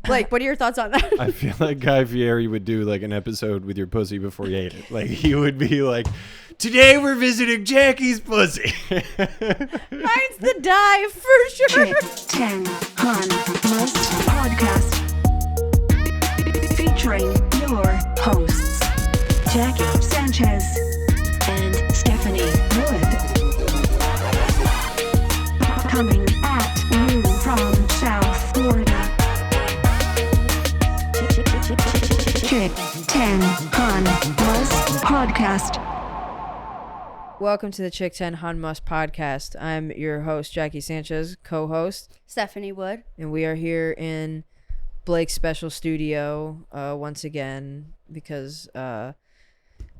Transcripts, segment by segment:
Blake, what are your thoughts on that? I feel like Guy Fieri would do like an episode with your pussy before you ate it. Like he would be like, today we're visiting Jackie's pussy. Mine's the dive for sure. Chick 10 Han Must Podcast. Featuring your hosts, Jackie Sanchez and Stephanie Wood. Coming at you from South Florida. Chick 10 Han Must Podcast. Welcome to the Chick 10 Han Must Podcast. I'm your host, Jackie Sanchez, co-host, Stephanie Wood. and we are here in Blake's special studio once again because we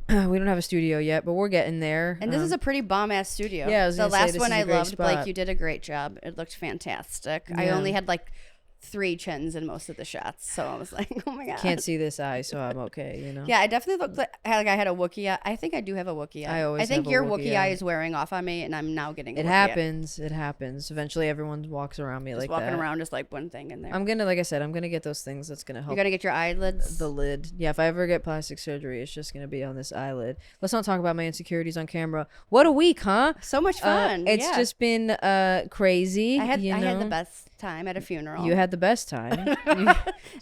don't have a studio yet, but we're getting there. And this is a pretty bomb-ass studio. Yeah, I was the gonna say, last this one is a I great loved. spot. Blake, you did a great job. It looked fantastic. I Yeah. only had like 3 chins in most of the shots, so I was like, oh my god. Can't see this eye, so I'm okay, you know? Yeah, I definitely looked like I had a Wookiee eye. I think I do have a Wookiee eye. I think have a your Wookiee Wookiee eye. eye is wearing off on me, and I'm now getting a It Wookiee eye. happens. It happens. Eventually, everyone walks around me Just like walking that. around just like one thing in there. I'm gonna, like I said, I'm gonna get those things that's gonna help. You gotta get your eyelids. The lid. Yeah, if I ever get plastic surgery, it's just gonna be on this eyelid. Let's not talk about my insecurities on camera. What a week, huh? So much fun. It's yeah. just been crazy. I had you know? the best time at a funeral. You had the best time.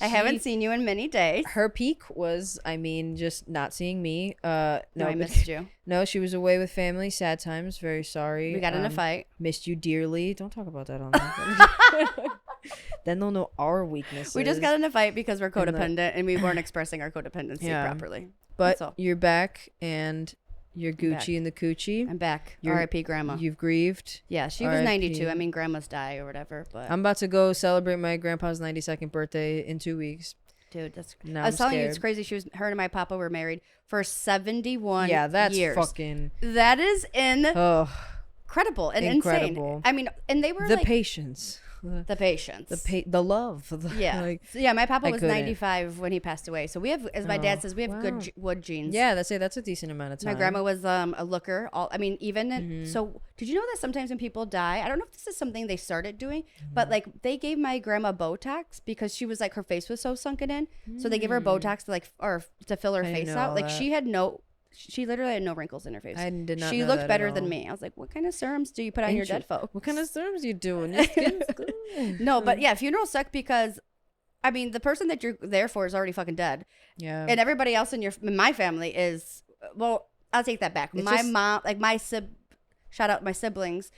I haven't seen you in many days. Her peak was, I mean, just not seeing me. No, I missed you. No, she was away with family. Sad times. Very sorry. We got in a fight. Missed you dearly. Don't talk about that on there. Then they'll know our weaknesses. We just got in a fight because we're And the- codependent and we weren't expressing our codependency Yeah. properly. But That's all. you're back and you're back. Gucci in the coochie. I'm back. You're- R.I.P. Grandma. You've grieved. Yeah, she was R.I.P. 92. I mean, grandmas die or whatever, but I'm about to go celebrate my grandpa's 92nd birthday in 2 weeks. dude, that's. Now I was I'm telling you, scared. it's crazy. Her and my papa were married for 71 Yeah, that's years. fucking. That is Oh, incredible and Incredible. insane. I mean, and they were the like patience. the patience. The love. Yeah. Like, So, yeah, my papa I was couldn't. 95 when he passed away. So we have, as my dad Oh, says, we have wow. good wood genes. yeah, that's a decent amount of time. My grandma was a looker. I mean, even Mm-hmm. so. Did you know that sometimes when people die, I don't know if this is something they started doing, Mm-hmm. but like they gave my grandma Botox because she was like her face was so sunken in. So they gave her Botox to like or to fill her Mm. I didn't face know out. all Like that. she literally had no wrinkles in her face. I did not She know looked that at better than all. me. I was like, what kind of serums do you put on your dead folks? What kind of serums you doing? Your skin's good. No, but yeah, funerals suck because, I mean, the person that you're there for is already fucking dead. Yeah. And everybody else in my family is, well, I'll take that back. It's My just- mom, like shout out my siblings.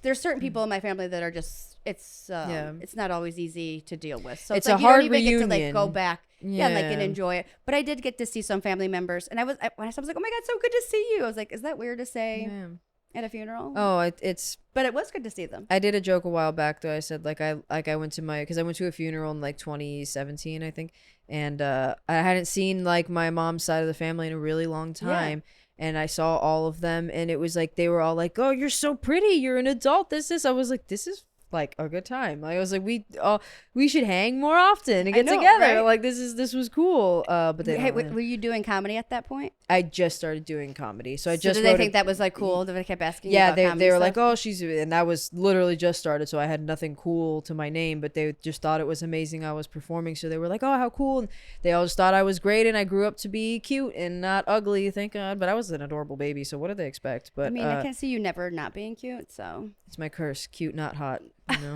There's certain people in my family that are just, it's not always easy to deal with. So It's like a you don't hard even get to like reunion. go back. Yeah, like and Yeah. enjoy it. But I did get to see some family members, and when I was like, "Oh my god, so good to see you!" I was like, "Is that weird to say Yeah. at a funeral?" Oh, it's. But it was good to see them. I did a joke a while back though. I said I went to because I went to a funeral in like 2017 I think, and I hadn't seen like my mom's side of the family in a really long time. And I saw all of them, and it was like they were all like, "Oh, you're so pretty. You're an adult. This is." I was like, "This is like a good time." Like I was like, "We should hang more often and I get know, together." right? Like this was cool. But they Hey, don't- were you doing comedy at that point? I just started doing comedy, so I So just did they wrote think that was like cool? Did they kept asking? yeah, you about they were comedy like, stuff? "Oh, she's," and that was literally just started, so I had nothing cool to my name, but they just thought it was amazing I was performing, so they were like, "Oh, how cool!" And they all just thought I was great, and I grew up to be cute and not ugly, thank God. But I was an adorable baby, so what did they expect? But I mean, I can't see you never not being cute. So it's my curse, cute, not hot. You know?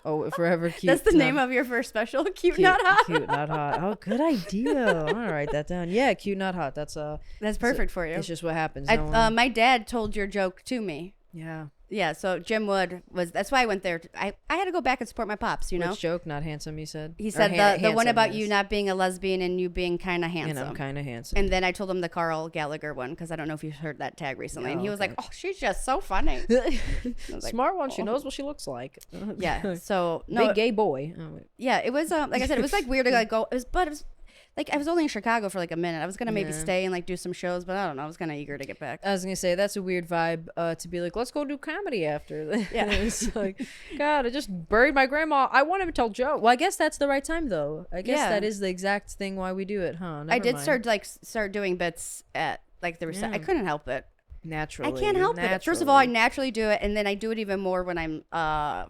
Oh, forever cute. that's the not- name of your first special. Cute, not hot. Cute, not hot. Oh, good idea. I'm gonna write that down. Yeah, cute, not hot. That's That's perfect for you. It's just what happens. No one- My dad told your joke to me. yeah. Yeah, so Jim Wood that's why I went there. I had to go back and support my pops, you know? Which joke? Not handsome, you said? He Or said the one handsome, about yes. you not being a lesbian and you being kind of handsome. And I'm kind of handsome. And then I told him the Carl Gallagher one because I don't know if you've heard that tag recently. And he No, was okay. like, "Oh, she's just so funny." I was like, Smart one. She "Oh." knows what she looks like. Yeah. So no, Big gay boy. Oh, wait. yeah, it was like I said, it was like weird to like go. It was like I was only in Chicago for like a minute. I was gonna maybe Yeah. stay and like do some shows, but I don't know. I was kind of eager to get back. I was gonna say that's a weird vibe to be like, let's go do comedy after this. Yeah. It's like, God, I just buried my grandma. I want to tell Joe. Well, I guess that's the right time though. I guess Yeah. that is the exact thing why we do it, huh? I Never did mind. start doing bits at like the reception. I Yeah. couldn't help it. Naturally. I can't help it. First of all, I naturally do it, and then I do it even more when I'm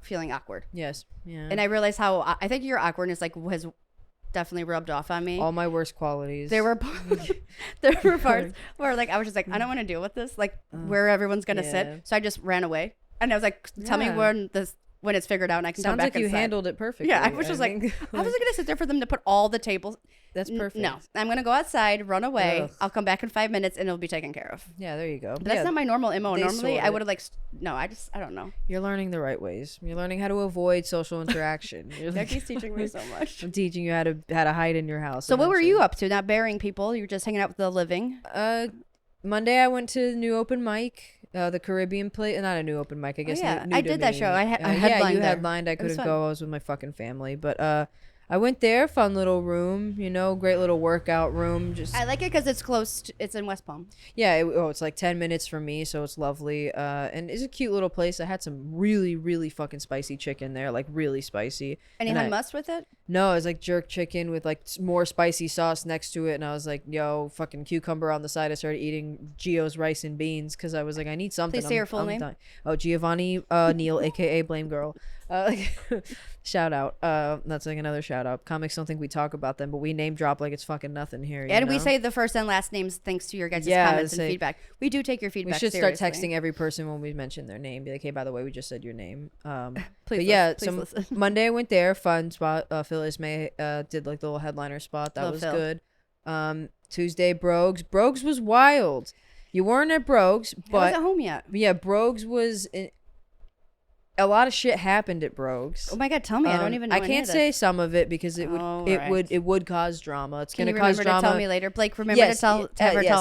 feeling awkward. Yes. Yeah. And I realize how I think your awkwardness has definitely rubbed off on me. All my worst qualities. There were parts where like I was just like, I don't want to deal with this, like where everyone's gonna sit. So I just ran away, and I was like, tell me when it's figured out, and I can come back. Sounds like you inside. handled it perfectly. Yeah, I was just like, I wasn't gonna sit there for them to put all the tables. That's perfect. No, I'm gonna go outside, run away. Ugh. I'll come back in 5 minutes, and it'll be taken care of. Yeah, there you go. But that's not my normal MO. Normally, I would have I don't know. You're learning the right ways. You're learning how to avoid social interaction. Becky's teaching me so much. I'm teaching you how to hide in your house. So what were you up to? Not burying people. You were just hanging out with the living. Monday I went to the new open mic. The Caribbean play, not a new open mic, I guess. I did that show. I headlined. Yeah, you there. headlined. I couldn't go. I was with my fucking family, but I went there. Fun little room, great little workout room. I like it because it's close. It's in West Palm. Yeah, it's like 10 minutes from me, so it's lovely. And it's a cute little place. I had some really, really fucking spicy chicken there, like really spicy. Any hummus with it? No, it was like jerk chicken with like more spicy sauce next to it, and I was like, yo, fucking cucumber on the side. I started eating Gio's rice and beans because I was like, I need something. Please say your full name. Oh, Giovanni Neal, aka Blame Girl. Shout out. That's like another shout out. Comics don't think we talk about them, but we name drop like it's fucking nothing here. And we say the first and last names thanks to your guys' comments and feedback. We do take your feedback. We should seriously. start texting every person when we mention their name. Be like, hey, by the way, we just said your name. Please, so listen. Monday I went there, fun spot. Phil Ismay did like the little headliner spot. That was good. Tuesday, Brogues was wild. You weren't at Brogues, but I wasn't home yet. Yeah, Brogues was. A lot of shit happened at Brogues. Oh my god, tell me! I don't even know. I can't say some of it because it would cause drama. It's gonna cause drama. To tell me later, Blake. Remember to tell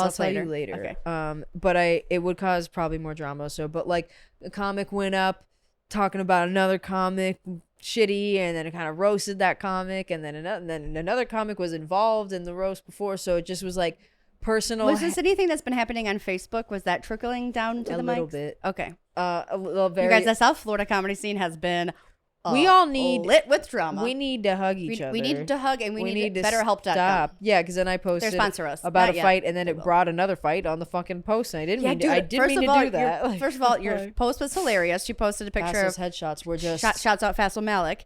us later. You later. Okay. But it would cause probably more drama. So, but like the comic went up talking about another comic shitty, and then it kind of roasted that comic, and then another comic was involved in the roast before. So it just was like personal. Was this anything that's been happening on Facebook? Was that trickling down to the mics? A little bit. Okay. A little very. You guys, the South Florida comedy scene has been. We all need lit with drama. We need to hug each other. We need to hug, and we need to BetterHelp.com. Stop. Yeah, because then I posted sponsor us. about a fight, and then it brought another fight on the fucking post, and I didn't mean to do that. First of all, your post was hilarious. She posted a picture of headshots. Were just shouts out Faisal Malik.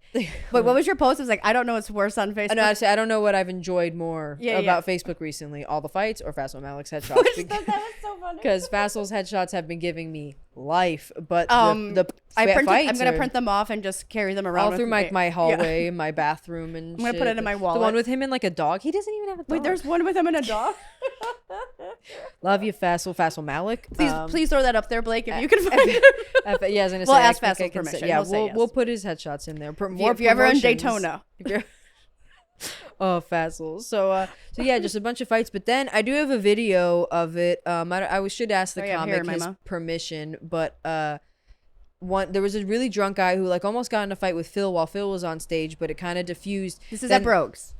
But what was your post? It was like, I don't know what's worse on Facebook. No, I don't know what I've enjoyed more about Facebook recently: all the fights or Faisal Malik's headshots. That was so funny. Because Faisal's headshots have been giving me life, but I'm gonna print them off and just carry them around all through my hallway, my bathroom, and I'm gonna put it in my wallet. The one with him and like a dog. He doesn't even have a dog. Wait, there's one with him and a dog. Love you, Faisal Malik. Please throw that up there, Blake, if you can find it. Yeah, I was gonna we'll say. Ask Faisal's permission. Yeah, we'll put his headshots in there. If you're ever in Daytona. Oh, Faisal. So yeah, just a bunch of fights. But then I do have a video of it. I should ask the comic his permission, but there was a really drunk guy who like almost got in a fight with Phil while Phil was on stage, but it kind of diffused. This is at Brogues.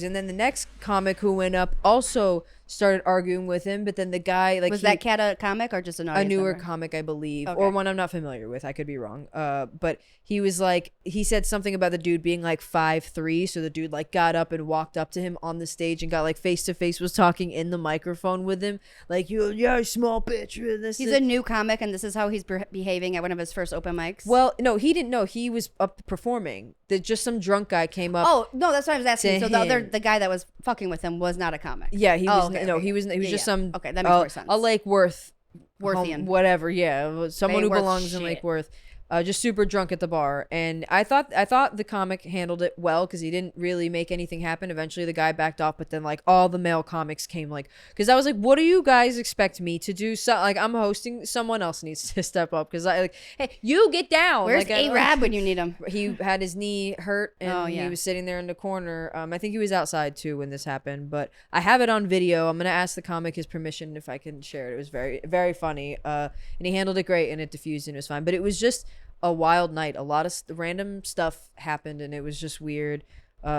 And then the next comic who went up also started arguing with him, but then the guy like that cat a comic or just a newer comic, I believe, or one I'm not familiar with. I could be wrong. But he was like, he said something about the dude being like 5'3", so the dude like got up and walked up to him on the stage and got like face to face, was talking in the microphone with him, like you small bitch. He's a new comic, and this is how he's behaving at one of his first open mics. Well, no, he didn't know he was up performing. Just some drunk guy came up. Oh no, that's what I was asking. So the guy that was fucking with him was not a comic. Yeah, he was. He was just some. Okay, that makes more sense. A Lake Worthian, whatever. Yeah, someone who belongs in Lake Worth. Just super drunk at the bar, and I thought the comic handled it well because he didn't really make anything happen. Eventually, the guy backed off, but then like all the male comics came, like, because I was like, "What do you guys expect me to do?" So like, I'm hosting, someone else needs to step up because I like, hey, you get down. Where's like, A-Rab when you need him? He had his knee hurt, and he was sitting there in the corner. I think he was outside too when this happened, but I have it on video. I'm gonna ask the comic his permission if I can share it. It was very, very funny, and he handled it great, and it diffused, and it was fine. But it was just a wild night. A lot of random stuff happened, and it was just weird.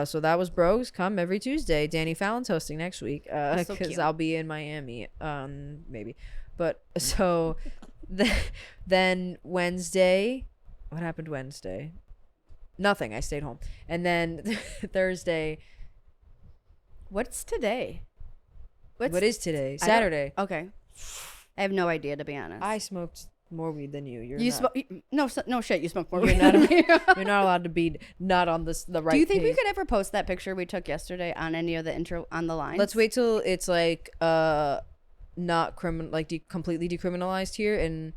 So that was Bros. Come every Tuesday. Danny Fallon's hosting next week because I'll be in Miami, maybe. But so then Wednesday, what happened Wednesday? Nothing. I stayed home. And then Thursday. What's today? What is today? Saturday. Okay. I have no idea, to be honest. I smoked more weed than you. No shit. You smoke more You're weed not, than me. you're not allowed to be not on the right. Do you think we page. could ever post that picture we took yesterday on any of the intro on the line? Let's wait till it's like not completely decriminalized here, and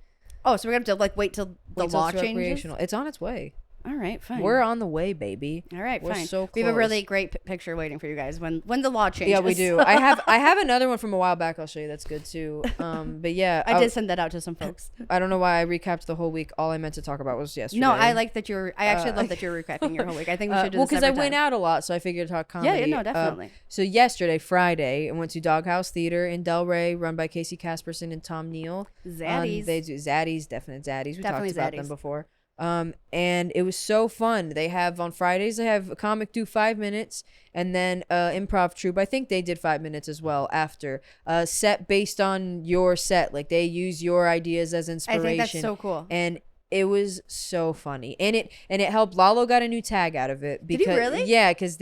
Oh, so we're gonna have to like wait till the wait till law it's changes. recreational. It's on its way. All right, fine. We're on the way, baby. All right, We're fine. so We have a really close. great picture waiting for you guys when the law changes. Yeah, we do. I have another one from a while back. I'll show you. That's good too. But yeah, I did send that out to some folks. I don't know why I recapped the whole week. All I meant to talk about was yesterday. No, I like that you're. I actually love that you're recapping your whole week. I think we should do this because I every went time. out a lot, so I figured to talk comedy. Yeah, no, definitely. So yesterday, Friday, I went to Doghouse Theater in Delray, run by Casey Casperson and Tom Neal. Zaddies. They do Zaddies, definite Zaddies. We Definitely talked about Zaddies. them before. And it was so fun. They have on Fridays, they have a comic do 5 minutes, and then improv troupe. I think they did 5 minutes as well after. Set based on your set, like they use your ideas as I inspiration. think that's so cool. And it was so funny, and it helped. Lalo got a new tag out of it. Did he really? Yeah, because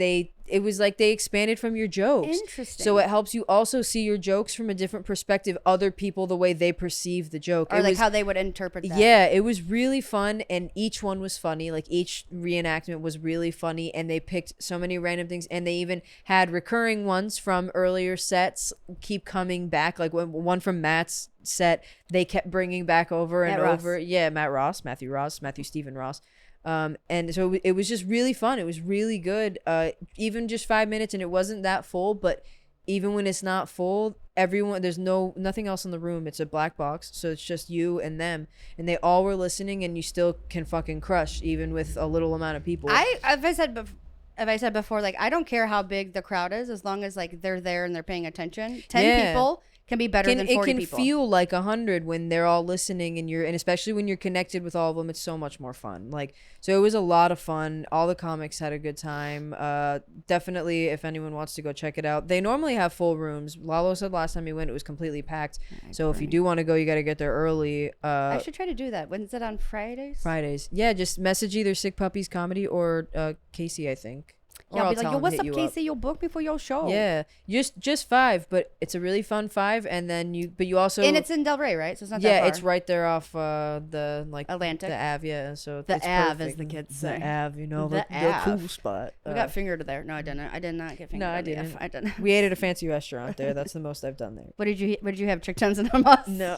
it was like they expanded from your jokes. Interesting. So it helps you also see your jokes from a different perspective, other people, the way they perceive the joke. Or It like was, how they would interpret that. yeah, it was really fun, and each one was funny. Like each reenactment was really funny, and they picked so many random things, and they even had recurring ones from earlier sets keep coming back. Like one from Matt's set, they kept bringing back over and Matt Ross. over. Yeah, Matthew Stephen Ross. And so it was just really fun. It was really good. Even just 5 minutes, and it wasn't that full, but even when it's not full, there's nothing else in the room. It's a black box, so it's just you and them, and they all were listening, and you still can fucking crush even with a little amount of people. As I said before, like I don't care how big the crowd is, as long as like they're there and they're paying attention. 10 Yeah. people can be better than 40 it can people. feel like 100 when they're all listening, and especially when you're connected with all of them, it's so much more fun. Like, so it was a lot of fun. All the comics had a good time. Definitely, if anyone wants to go check it out, they normally have full rooms. Lalo said last time he went, it was completely packed. So if you do want to go, you got to get there early. I should try to do that. When is it on Fridays? Fridays. Yeah, just message either Sick Puppies Comedy or Casey, I think. Yeah, Or I'll be tell like, yo, him what's hit up, you Casey? You'll book me for your show. Yeah, just 5, but it's a really fun 5, and then you also And it's in Delray, right? So it's not that yeah, far. it's right there off the Atlantic. the Ave, yeah. So The it's Ave, as perfect. the kids The say. Ave, you know, The the Ave. cool spot. We got fingered there. No, I didn't. I did not get fingered. No, I on the F. didn't. I didn't. We ate at a fancy restaurant there. That's the most I've done there. What did you have? Chick tens and hummus? No,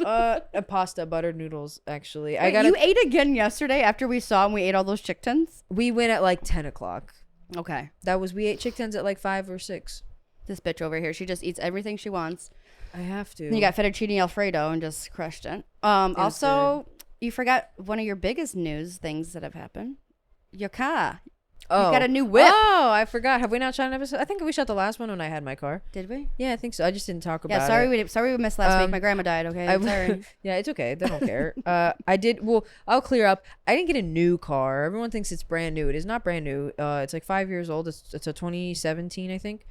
a pasta, buttered noodles. Actually, I Wait, got. you ate again yesterday after we saw and we ate all those chick tens? We went at like 10 o'clock. Okay. We ate chick tens at like 5 or 6. This bitch over here, she just eats everything she wants. I have to. And you got fettuccine Alfredo and just crushed it. Also, you forgot one of your biggest news things that have happened. Your car. Oh, You got a new whip. Oh, I forgot. Have we not shot an episode? I think we shot the last one when I had my car. Did we? Yeah, I think so. I just didn't talk about Yeah, sorry it. we missed last week. My grandma died, okay? I'm sorry. Yeah, it's okay. They don't care. I did. Well, I'll clear up. I didn't get a new car. Everyone thinks it's brand new. It is not brand new. It's like 5 years old. It's a 2017, I think.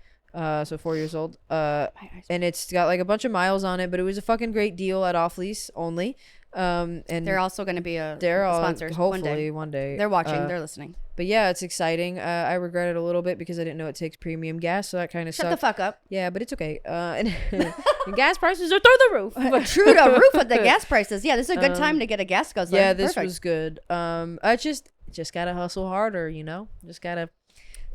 So 4 years old. And it's got like a bunch of miles on it, but it was a fucking great deal at off lease only. And They're also going to be they're all sponsors hopefully one day. They're watching. They're listening. But yeah, it's exciting. I regret it a little bit because I didn't know it takes premium gas, so that kind of Shut sucked. the fuck up. Yeah, but it's okay. And gas prices are through the roof. True to roof with the gas prices. Yeah, this is a good time to get a gas guzzler. Yeah, this Perfect. was good. I just gotta hustle harder, you know. Just gotta.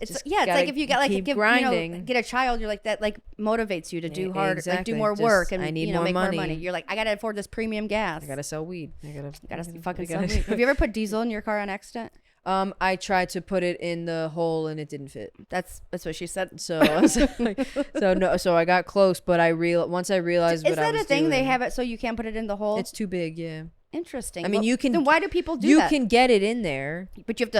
It's just it's gotta like if you got like keep give, grinding. get a child, you're like that like motivates you to do hard, like Exactly. do more Just, work and I need make more more money. money. You're like, I gotta afford this premium gas. I gotta sell weed. Gotta fucking sell weed. Have you ever put diesel in your car on accident? I tried to put it in the hole and it didn't fit. That's what she said. So I got close, but once I realized Is what I that was a thing? They doing, have it so you can't put it in the hole. It's too big. Yeah. Interesting. I mean, you can. Then why do people do you that? You can get it in there. But you have to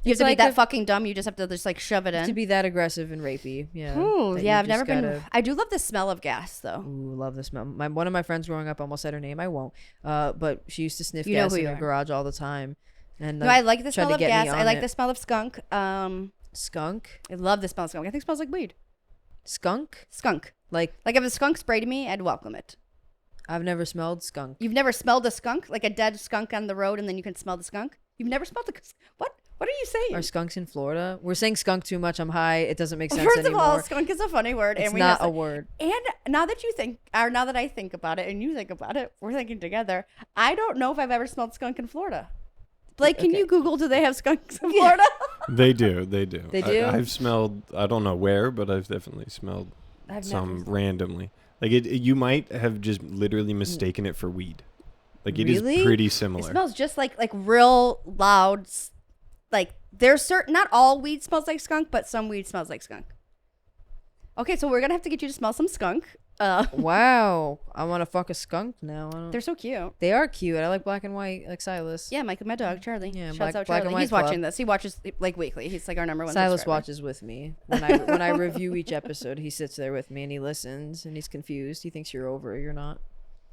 you have to like be that fucking dumb. You just have to just like shove it in. To be that aggressive and rapey. Yeah. Ooh, that yeah, you I've never just been. gotta- I do love the smell of gas though. Ooh, love the smell. One of my friends growing up almost said her name. I won't. But she used to sniff You know gas who in you her are. garage all the time. And No, I like the tried smell to of get me gas. I on like it. the smell of skunk. Skunk. I love the smell of skunk. I think it smells like weed. Skunk. Skunk. Like Like if a skunk sprayed me, I'd welcome it. I've never smelled skunk. You've never smelled a skunk, like a dead skunk on the road, and then you can smell the skunk. You've never smelled the what? What are you saying? Are skunks in Florida? We're saying skunk too much. I'm high. It doesn't make sense First anymore. of all, skunk is a funny word. It's and we not have a word. And now that I think about it and you think about it, we're thinking together. I don't know if I've ever smelled skunk in Florida. Blake, can you Google, do they have skunks in Florida? They do. They do. They do? I've smelled, I don't know where, but I've definitely smelled some randomly. Like you might have just literally mistaken it for weed. Like it is pretty similar. It smells just like real loud. Like there's certain, not all weed smells like skunk, but some weed smells like skunk. Okay, so we're gonna have to get you to smell some skunk. Wow, I want to fuck a skunk now. They're so cute. They are cute. I like black and white, like Silas. Yeah, my dog Charlie. Yeah, Shouts out black Charlie. and white He's club. watching this. He watches like weekly. He's like our number one. Silas subscriber. watches with me when I review each episode. He sits there with me and he listens and he's confused. He thinks you're over it. You're not.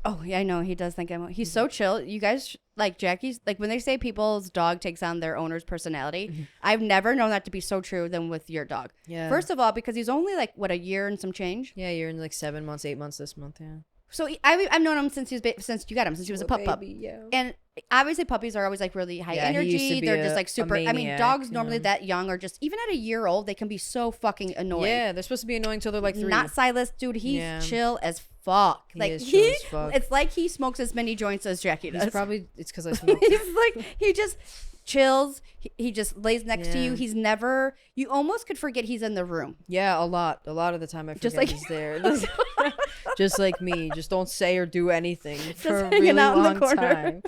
Oh yeah, I know. He does think I'm. He's so chill. You guys like Jackie's. Like when they say people's dog takes on their owner's personality, I've never known that to be so true than with your dog. Yeah. First of all, because he's only like what, a year and some change. Yeah, you're in like 7 months, 8 months this month. Yeah. So I've known him since since you got him, since he was a pup. Yeah. And obviously puppies are always like really high Yeah, he used to energy. be They're just like super. I mean, maniac, dogs you normally know. that young are just, even at a year old, they can be so fucking annoying. Yeah, they're supposed to be annoying till they're like 3. Not Silas, dude. He's Yeah. chill as fuck. He Like is chill as fuck. it's like he smokes as many joints as Jackie does. It's probably because I smoke. He's like, he just chills. He just lays next to you. Yeah. He's never. You almost could forget he's in the room. Yeah, a lot of the time I forget Just like- he's there. Just like me, just don't say or do anything for a hanging really out in the long corner. time.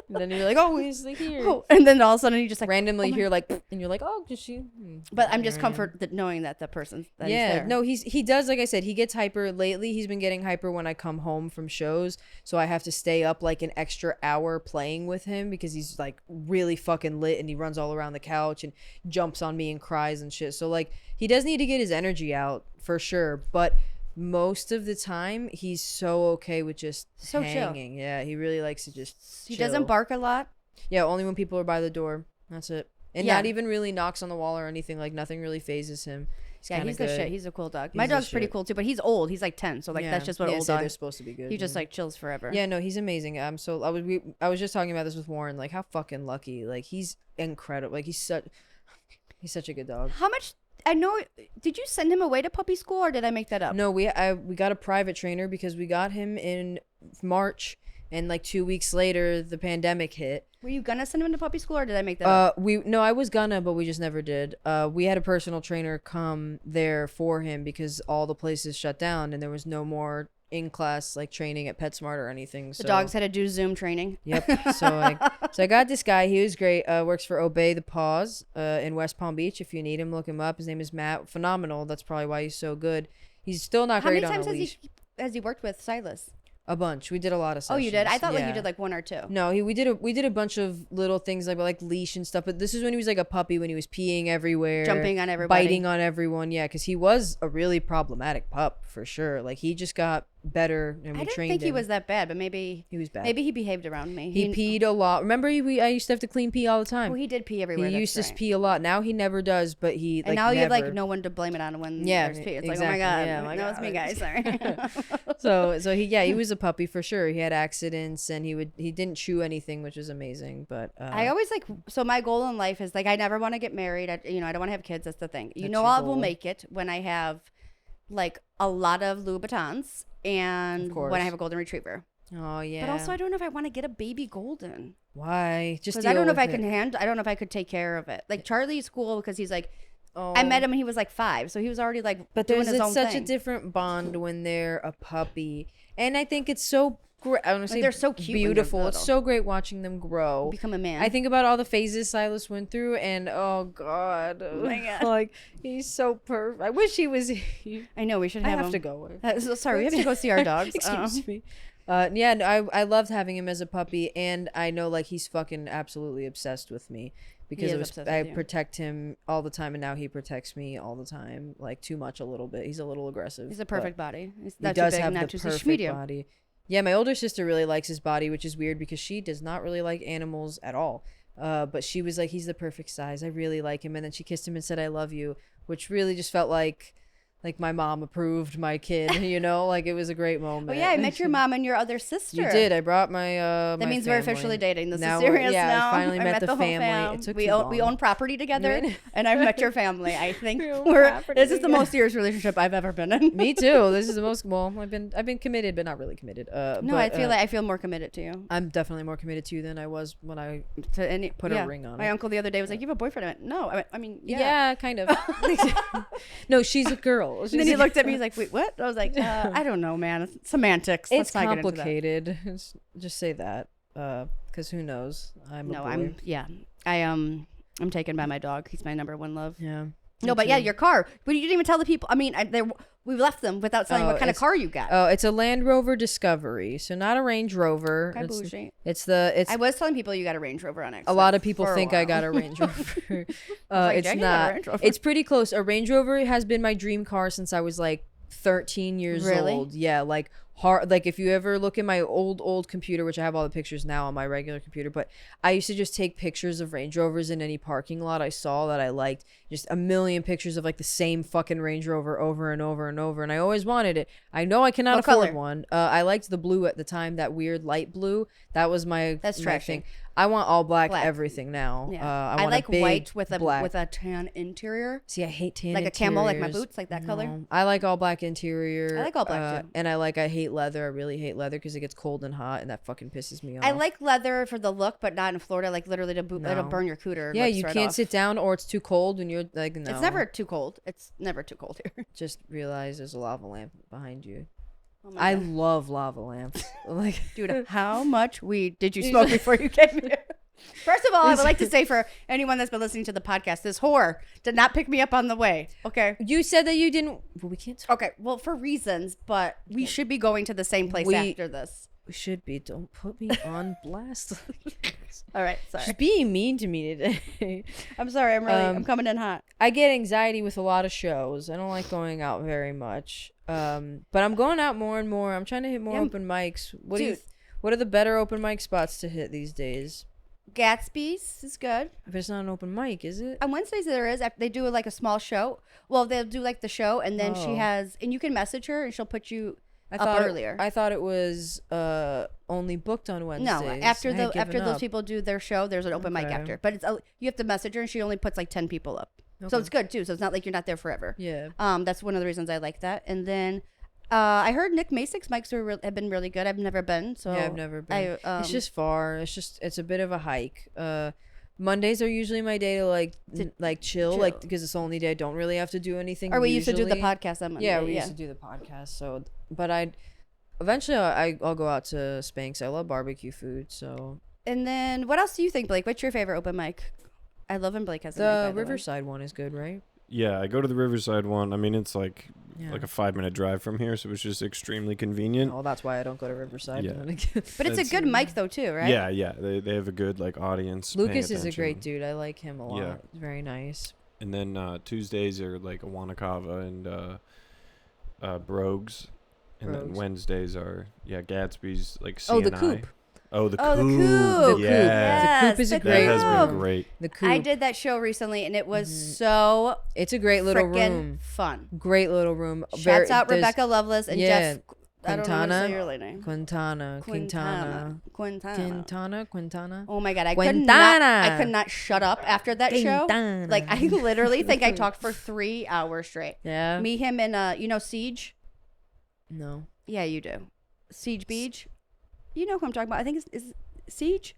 And then you're like, oh, he's like here. Oh, and then all of a sudden you just like Randomly oh my- hear like, and you're like, oh, does she? But I'm just There I am. comforted knowing that the person. That he's Yeah, there. no, he does. Like I said, he gets hyper lately. He's been getting hyper when I come home from shows, so I have to stay up like an extra hour playing with him because he's like really fucking lit and he runs all around the couch and jumps on me and cries and shit. So like he does need to get his energy out for sure, but most of the time he's so okay with just So chill. hanging. Yeah, he really likes to just He chill. doesn't bark a lot. Yeah, only when people are by the door. That's it. And Yeah. not even really knocks on the wall or anything. Like nothing really phases him. Yeah, kinda he's the good. shit. He's a cool dog. He's My the dog's pretty shit. cool too, but he's old. He's like 10, so like that's just what old they're dogs. supposed to be good. He just like chills forever. Yeah, no, he's amazing. I was just talking about this with Warren. Like how fucking lucky. Like he's incredible. Like he's such a good dog. How much? I know. Did you send him away to puppy school, or did I make that up? No, we got a private trainer because we got him in March, and like 2 weeks later the pandemic hit. Were you gonna send him to puppy school, or did I make that up? I was gonna, but we just never did. We had a personal trainer come there for him because all the places shut down and there was no more in class like training at PetSmart or anything. So The dogs had to do Zoom training. Yep. So I got this guy. He was great. Works for Obey the Paws in West Palm Beach. If you need him, look him up. His name is Matt. Phenomenal. That's probably why he's so good. He's still not How many great on times a leash. has he worked with Silas? A bunch. We did a lot of Oh, sessions. you did? I thought like you Yeah. did like one or two. No, we did a bunch of little things like leash and stuff. But this is when he was like a puppy, when he was peeing everywhere, Jumping on everybody. biting on everyone. Yeah, because he was a really problematic pup for sure. Like he just got better and we I didn't trained think he him. was that bad, but maybe He was bad. Maybe he behaved around me. He peed a lot. Remember, I used to have to clean pee all the time. Oh, he did pee everywhere. He that's used to right. pee a lot. Now he never does, but he And like now you have like never. no one to blame it on when Yeah, there's pee. It's exactly. like, oh my god, Yeah, my no, it's me, God. guys. Sorry. So he was a puppy for sure. He had accidents and he didn't chew anything, which was amazing. But I always like, so my goal in life is like, I never want to get married. I don't want to have kids. That's the thing. That's I your will goal. make it when I have like a lot of Louboutins and Of course. when I have a golden retriever. oh yeah. But also, I don't know if I want to get a baby golden. why? Just Because I don't know if I deal with can it. handle. I don't know if I could take care of it. Like Charlie's cool because he's like, Oh. I met him when he was like 5, so he was already like But doing there's his own such thing. a different bond when they're a puppy, and I think it's so great. I want to say they're so cute when they're beautiful. It's little. so great watching them grow. Become a man. I think about all the phases Silas went through, and oh god, my God. like he's so perfect. I wish he was here. I know we should I have have him. to go. So sorry, we have to go see our dogs. Excuse me. Yeah, no, I loved having him as a puppy, and I know like he's fucking absolutely obsessed with me because is it was, obsessed I with you. protect him all the time, and now he protects me all the time, like too much a little bit. He's a little aggressive. He's a but perfect body. He's He not does too big, have not the too perfect medium. body. Yeah, my older sister really likes his body, which is weird because she does not really like animals at all. But she was like, he's the perfect size. I really like him, and then she kissed him and said, "I love you," which really just felt like like my mom approved my kid, you know, like it was a great moment. Oh yeah, I met your mom and your other sister. You did. I brought my that my means family. we're officially dating. This Now is we're- serious yeah, now. I finally I met the whole family. fam. It took we too own long. property together, Right? and I've met your family. I think We own property this is the together. most serious relationship I've ever been in. Me too. This is the most. Well, I've been committed, but not really committed. No, but, I feel more committed to you. I'm definitely more committed to you than I was when I To any put a ring on My it. uncle the other day was like, "You have a boyfriend?" I went, "No." I mean, Yeah, kind of. No, she's a girl. And then he looked at me. He's like, "Wait, what?" I was like, "I don't know, man. It's semantics. It's Let's not get into that." complicated. Just say that, because who knows? I'm a boy. I'm taken by my dog. He's my number one love. Yeah. No, but yeah, your car. But you didn't even tell the people. I mean, we left them without telling what kind of it's- car you got. Oh, it's a Land Rover Discovery, so not a Range Rover. Okay, bougie. It's I was telling people you got a Range Rover on X. a lot of people think I got a Range Rover. like, It's "Jackie got a not. Range Rover." It's pretty close. A Range Rover has been my dream car since I was like 13 years Really? old. Yeah, like hard. Like if you ever look at my old computer, which I have all the pictures now on my regular computer, but I used to just take pictures of Range Rovers in any parking lot I saw that I liked. Just a million pictures of like the same fucking Range Rover over and over and over, and I always wanted it. I know I cannot What afford color? one. I liked the blue at the time, that weird light blue. That was my That's my trashy. thing. I want all black, Black. everything now. Yeah. I I want like a big white with black. a tan interior, See, I hate tan like a camel, like my interiors. boots, like that color. No, I like all black interior. I like all black, too. And I hate leather. I really hate leather because it gets cold and hot, and that fucking pisses me off. I like leather for the look, but not in Florida. Like literally, it'll No. burn your cooter. Yeah, lips you right can't off. sit down, or it's too cold when you're like. No, It's never too cold. It's never too cold here. Just realize there's a lava lamp behind you. Oh my I God. love lava lamps. Like, Dude, how much weed did you smoke before you came here? First of all, I would like to say for anyone that's been listening to the podcast, this whore did not pick me up on the way. Okay. you said that you didn't. Well, we can't. Talk. Okay. Well, for reasons, but we should be going to the same place after this. We should be. Don't put me on blast. All right. Sorry. Just being mean to me today. I'm sorry. I'm coming in hot. I get anxiety with a lot of shows. I don't like going out very much. But I'm going out more and more. I'm trying to hit more Yeah, open mics. dude. What are the better open mic spots to hit these days? Gatsby's is good. If it's not an open mic, is it? On Wednesdays there is. They do like a small show. Well, they'll do like the show, and then she Oh. has, and you can message her, and she'll put you I up thought earlier. I thought it was only booked on Wednesdays. No, after I had after given those up. people do their show, there's an open mic Okay. after. But you have to message her, and she only puts like 10 people up. So Okay. it's good too. So it's not like you're not there forever. Yeah. That's one of the reasons I like that. And then I heard Nick Masick's mics have been really good. I've never been. So Yeah, I've never been. It's just far. It's a bit of a hike. Mondays are usually my day to chill, like because it's the only day I don't really have to do anything. Or we used to do the usually. podcast on Monday. Yeah, we used to do the podcast. So, but eventually I'll go out to Spanx. I love barbecue food. So And then what else do you think, Blake? What's your favorite open mic? I love when Blake has a mic, by the the way. Riverside one is good, right? Yeah, I go to the Riverside one. I mean, it's like Yeah. a 5-minute drive from here, so it's just extremely convenient. Oh, that's why I don't go to Riverside. Yeah. And then But it's a That's- good mic though too, right? Yeah. They have a good like audience. paying Lucas is a great attention. dude. I like him a lot. Yeah. He's very nice. And then Tuesdays are like Awanakava and Brogues. And then Brogues. Wednesdays are Gatsby's like CNI. Oh, the Coop. Oh, the Oh, the Coop. Coop. Yeah. The Coop is a the great That has Coop. been great. The Coop. I did that show recently, and it was so It's a great little freaking room. fun. Great little room. Shouts out there's Rebecca Lovelace and yeah, Jeff. I don't know how to say your last name. Quintana. Quintana. Oh my god, I Quintana. could not shut up after that show. Quintana. Like I literally think I talked for 3 hours straight. Yeah. Me, him, and you know Siege. No. Yeah, you do. Siege Beach. You know who I'm talking about? I think is Siege.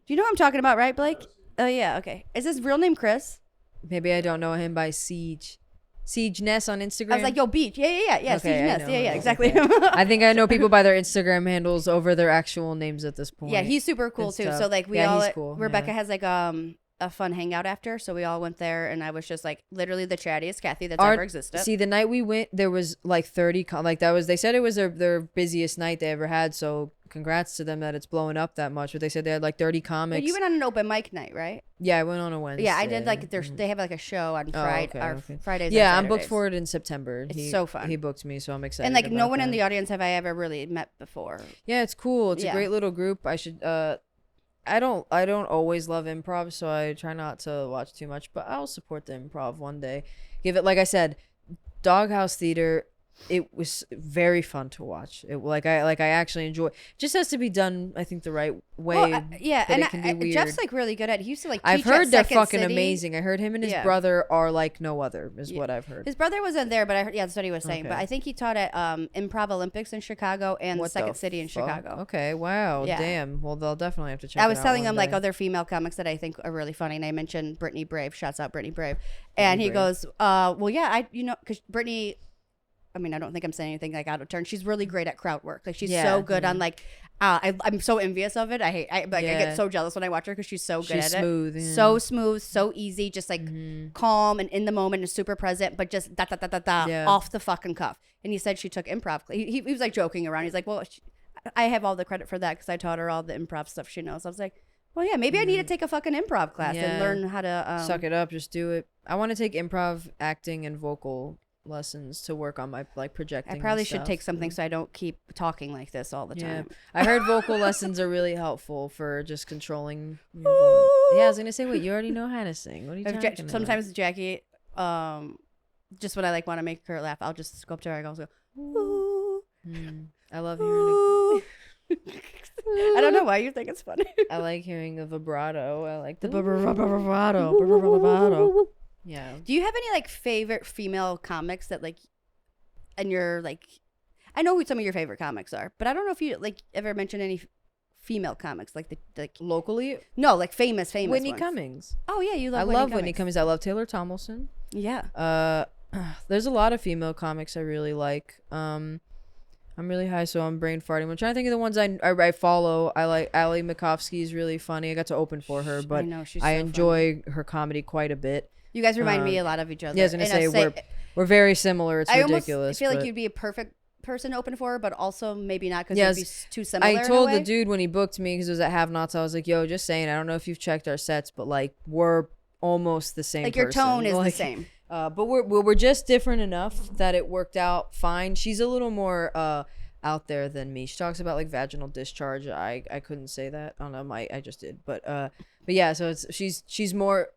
Do you know who I'm talking about, right, Blake? Oh yeah, okay. Is his real name Chris? Maybe I don't know him by Siege. Siege Ness on Instagram. I was like, yo, Beach. Yeah. Okay, Siege I Nest. know Yeah, him. exactly. I think I know people by their Instagram handles over their actual names at this point. Yeah, he's super cool and too. stuff. So like we Yeah, all he's cool, Rebecca yeah. has like a fun hangout after, so we all went there, and I was just like literally the chattiest Kathy that's ever existed. See, the night we went, there was like 30. They said it was their busiest night they ever had. So congrats to them that it's blowing up that much. But they said they had like 30 But comics. you went on an open mic night, right? Yeah, I went on a Wednesday. Yeah, I did like they have like a show on Friday okay, or okay. Fridays. Yeah, and I'm booked Saturdays. for it in September. It's so fun. He booked me, so I'm excited. And like no about one in that. the audience have I ever really met before. Yeah, it's cool. It's Yeah. a great little group. I should I don't always love improv, so I try not to watch too much, but I'll support the improv one day. Give it, like I said, Doghouse Theater, it was very fun to watch. I actually enjoy. It just has to be done, I think, the right way. Well, yeah, and it can be weird. Jeff's like really good at it. He used to like teach I've heard at they're Second fucking City. amazing. I heard him and his brother are like no other, is what I've heard. His brother wasn't there, but I heard, that's what he was saying. Okay. But I think he taught at Improv Olympics in Chicago and Second City in Chicago. Okay, wow, Yeah. Damn. Well, they'll definitely have to check. I was it out telling one him like day. other female comics that I think are really funny, and I mentioned Brittany Brave. Shouts out Brittany Brave, and he goes, "Well, yeah, because Brittany." I mean, I don't think I'm saying anything like out of turn. She's really great at crowd work. Like she's so good on like, I'm so envious of it. I get so jealous when I watch her because she's so good at smooth, it. yeah. So smooth, so easy, just like calm and in the moment and super present, but just off the fucking cuff. And he said she took improv. He was like joking around. He's like, well, I have all the credit for that because I taught her all the improv stuff she knows. I was like, well, yeah, maybe I need to take a fucking improv class and learn how to suck it up. Just do it. I want to take improv, acting, and vocal lessons to work on my like projecting. I probably should take something so I don't keep talking like this all the time. I heard vocal lessons are really helpful for just controlling your voice. Yeah, I was gonna say, wait, you already know how to sing. What are you talking about? Sometimes Jackie, just when I like want to make her laugh, I'll just go up to her. I go, ooh. I love hearing I don't know why you think it's funny. I like hearing the vibrato. I like the vibrato. Yeah. Do you have any like favorite female comics that like, and you're like, I know who some of your favorite comics are, but I don't know if you like ever mention any female comics like locally. No, like famous Whitney ones. Cummings. Oh yeah, you love. I Whitney love Cummings. Whitney Cummings. I love Taylor Tomlinson. Yeah. There's a lot of female comics I really like. I'm really high, so I'm brain farting. I'm trying to think of the ones I follow. I like Ally Makovsky is really funny. I got to open for her, but I know, she's I so enjoy her comedy quite a bit. You guys remind me a lot of each other. Yeah, I was gonna say we're very similar. It's ridiculous. I feel like you'd be a perfect person to open for her, but also maybe not because you'd be too similar. I told the dude when he booked me because it was at Have Nots. I was like, "Yo, just saying. I don't know if you've checked our sets, but like we're almost the same. Like your tone is like, the same. But we're just different enough that it worked out fine. She's a little more out there than me. She talks about like vaginal discharge. I couldn't say that. I don't know. I just did. But yeah. So she's more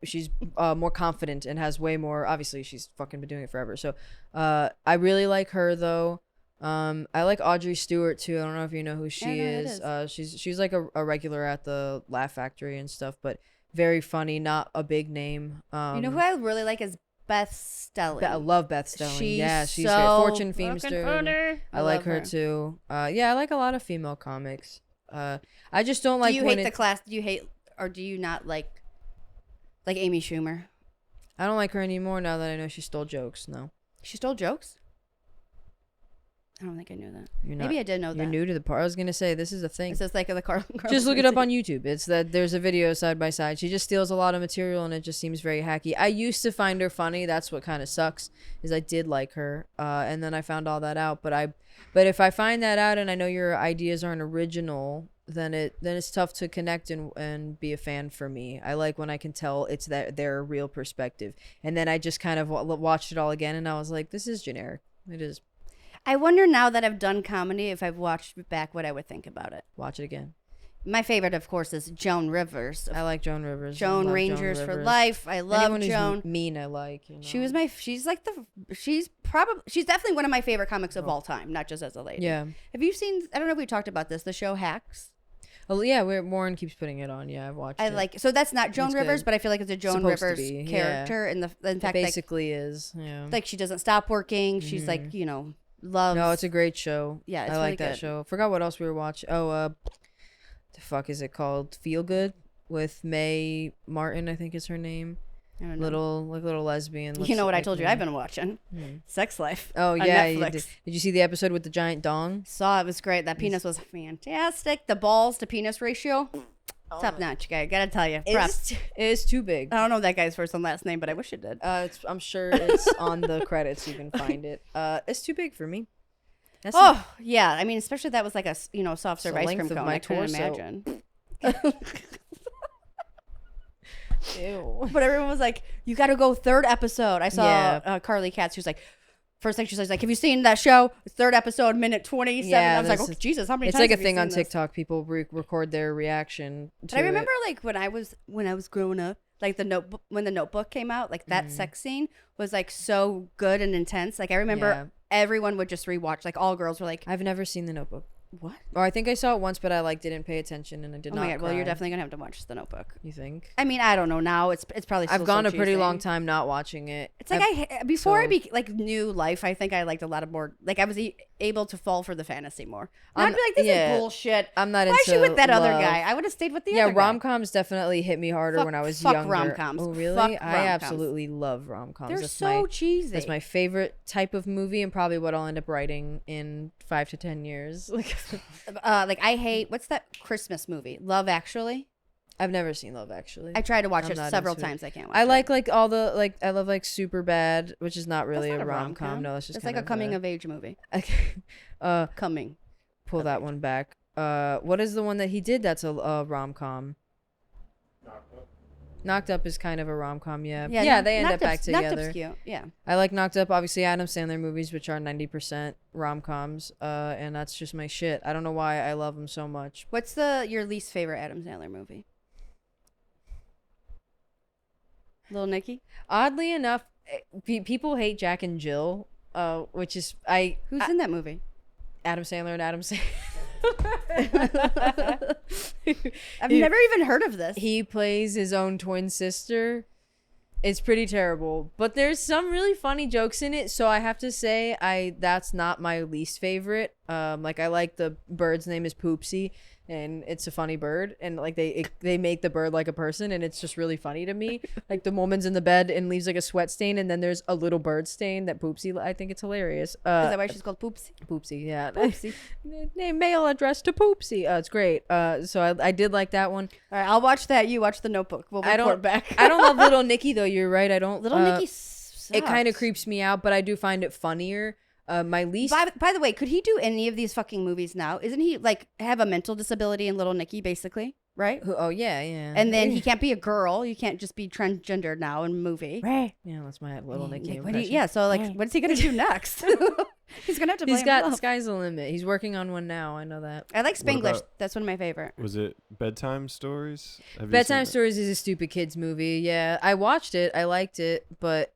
confident and has way more. Obviously, she's fucking been doing it forever. So I really like her though. I like Audrey Stewart too. I don't know if you know who she is. She's like a regular at the Laugh Factory and stuff, but very funny. Not a big name. You know who I really like is Beth Stelling. I love Beth Stelling. She's so Fortune Feimster. I like her too. Yeah, I like a lot of female comics. I just don't like. Do you hate the class? Do you hate or do you not like Amy Schumer? I don't like her anymore now that I know she stole jokes. No, she stole jokes. I don't think I knew that. Maybe I did know that. You're new to the part. I was gonna say this is a thing. Is this like the Carl? Just look it up on YouTube. It's that there's a video side by side. She just steals a lot of material and it just seems very hacky. I used to find her funny. That's what kind of sucks. Is I did like her, and then I found all that out. But if I find that out and I know your ideas aren't original, then it's tough to connect and be a fan for me. I like when I can tell it's their real perspective. And then I just kind of watched it all again and I was like, this is generic. It is. I wonder now that I've done comedy, if I've watched back, what I would think about it. Watch it again. My favorite, of course, is Joan Rivers. I like Joan Rivers. Joan Rangers for life. I love Anyone Joan. Who's mean, I like. You know? She's definitely one of my favorite comics of all time, not just as a lady. Yeah. Have you seen? I don't know if we talked about this. The show Hacks. Oh yeah, Warren keeps putting it on. Yeah, I've watched it. So that's not Joan Rivers, good. but I feel like it's a Joan Rivers character, and in fact, it basically is. Yeah. Like she doesn't stop working. She's like loves. No, it's a great show. Yeah, it's I like really that good. show. Forgot what else we were watching. Oh, the fuck is it called? Feel Good with Mae Martin, I think is her name. I don't know. Little lesbian. You know what I told you I've been watching? Sex Life. Oh on yeah, Netflix. did you see the episode with the giant dong? Saw it. Was great. That penis was fantastic. The balls to penis ratio, top notch, guy. Gotta tell you, props. It is too big. I don't know that guy's first and last name, but I wish it did. I'm sure it's on the credits. You can find it. It's too big for me. Yeah. I mean, especially that was like a soft serve the ice length cream of cone. my I couldn't torso. imagine. Ew. But everyone was like, "You got to go third episode." I saw Carly Katz. She was like, first thing she says, like, "Have you seen that show? Third episode, minute 27." Yeah, I was like, "Oh Jesus, how many it's times?" It's like have a you thing seen on this? TikTok. People record their reaction. But I remember like when I was growing up, like the Notebook, when the Notebook came out, like that sex scene was like so good and intense. Like I remember everyone would just rewatch. Like all girls were like, I've never seen the Notebook. what? Or I think I saw it once, but I like didn't pay attention and I did not. Oh my God. Well, you're cry. definitely gonna have to watch the Notebook. You think? I mean, I don't know now. It's probably still I've gone so a pretty cheesy. long time not watching it. It's like before I knew life. I think I liked a lot of more. Like I was able to fall for the fantasy more. I'd be like, this is bullshit. I'm not Why is she into with that other love. guy? I would have stayed with the other guy. rom-coms definitely hit me harder when I was fuck younger. rom-coms. Oh really? Fuck I rom-coms. absolutely love rom-coms. They're That's so cheesy. That's my favorite type of movie and probably what I'll end up writing in 5 to 10 years. Like I hate what's that Christmas movie? Love Actually. I've never seen Love Actually. I tried to watch I'm it not several into it. times. I can't watch I it. like all the I love like Super Bad, which is not really That's a not rom-com. No, it's just like kind a coming of age movie. Okay. Coming. Pull that one back. What is the one that he did that's a rom-com? Knocked Up is kind of a rom-com, yeah. Yeah, they end up back Knocked together. Up's cute. Yeah. I like Knocked Up, obviously Adam Sandler movies, which are 90% rom-coms, and that's just my shit. I don't know why I love them so much. What's your least favorite Adam Sandler movie? Little Nicky? Oddly enough, people hate Jack and Jill, which is Who's in that movie? Adam Sandler and Adam Sandler. I've never even heard of this. He plays his own twin sister. It's pretty terrible, but there's some really funny jokes in it. So I have to say, that's not my least favorite. Like I like the bird's name is Poopsie, and it's a funny bird, and like they make the bird like a person, and it's just really funny to me. Like the woman's in the bed and leaves like a sweat stain, and then there's a little bird stain that Poopsie. I think it's hilarious. Is that why she's called Poopsie? Poopsie, yeah. Poopsie. Name mail address to Poopsie. It's great. So I did like that one. All right, I'll watch that. You watch the Notebook. We'll report back. I don't love Little Nicky though. You're right. I don't. Little Nicky sucks. It kind of creeps me out, but I do find it funnier. My least. By the way, could he do any of these fucking movies now? Isn't he like have a mental disability in Little Nicky, basically? Right? Oh yeah, yeah. And then he can't be a girl. You can't just be transgendered now in a movie. Right. Yeah, that's my Little Nicky impression. Yeah. So like, what's he gonna do next? He's gonna have to. He's got Sky's the Limit. He's working on one now. I know that. I like Spanglish. about- That's one of my favorite. Was it Bedtime Stories? Have you Bedtime seen Stories is a stupid kids movie. Yeah, I watched it. I liked it, but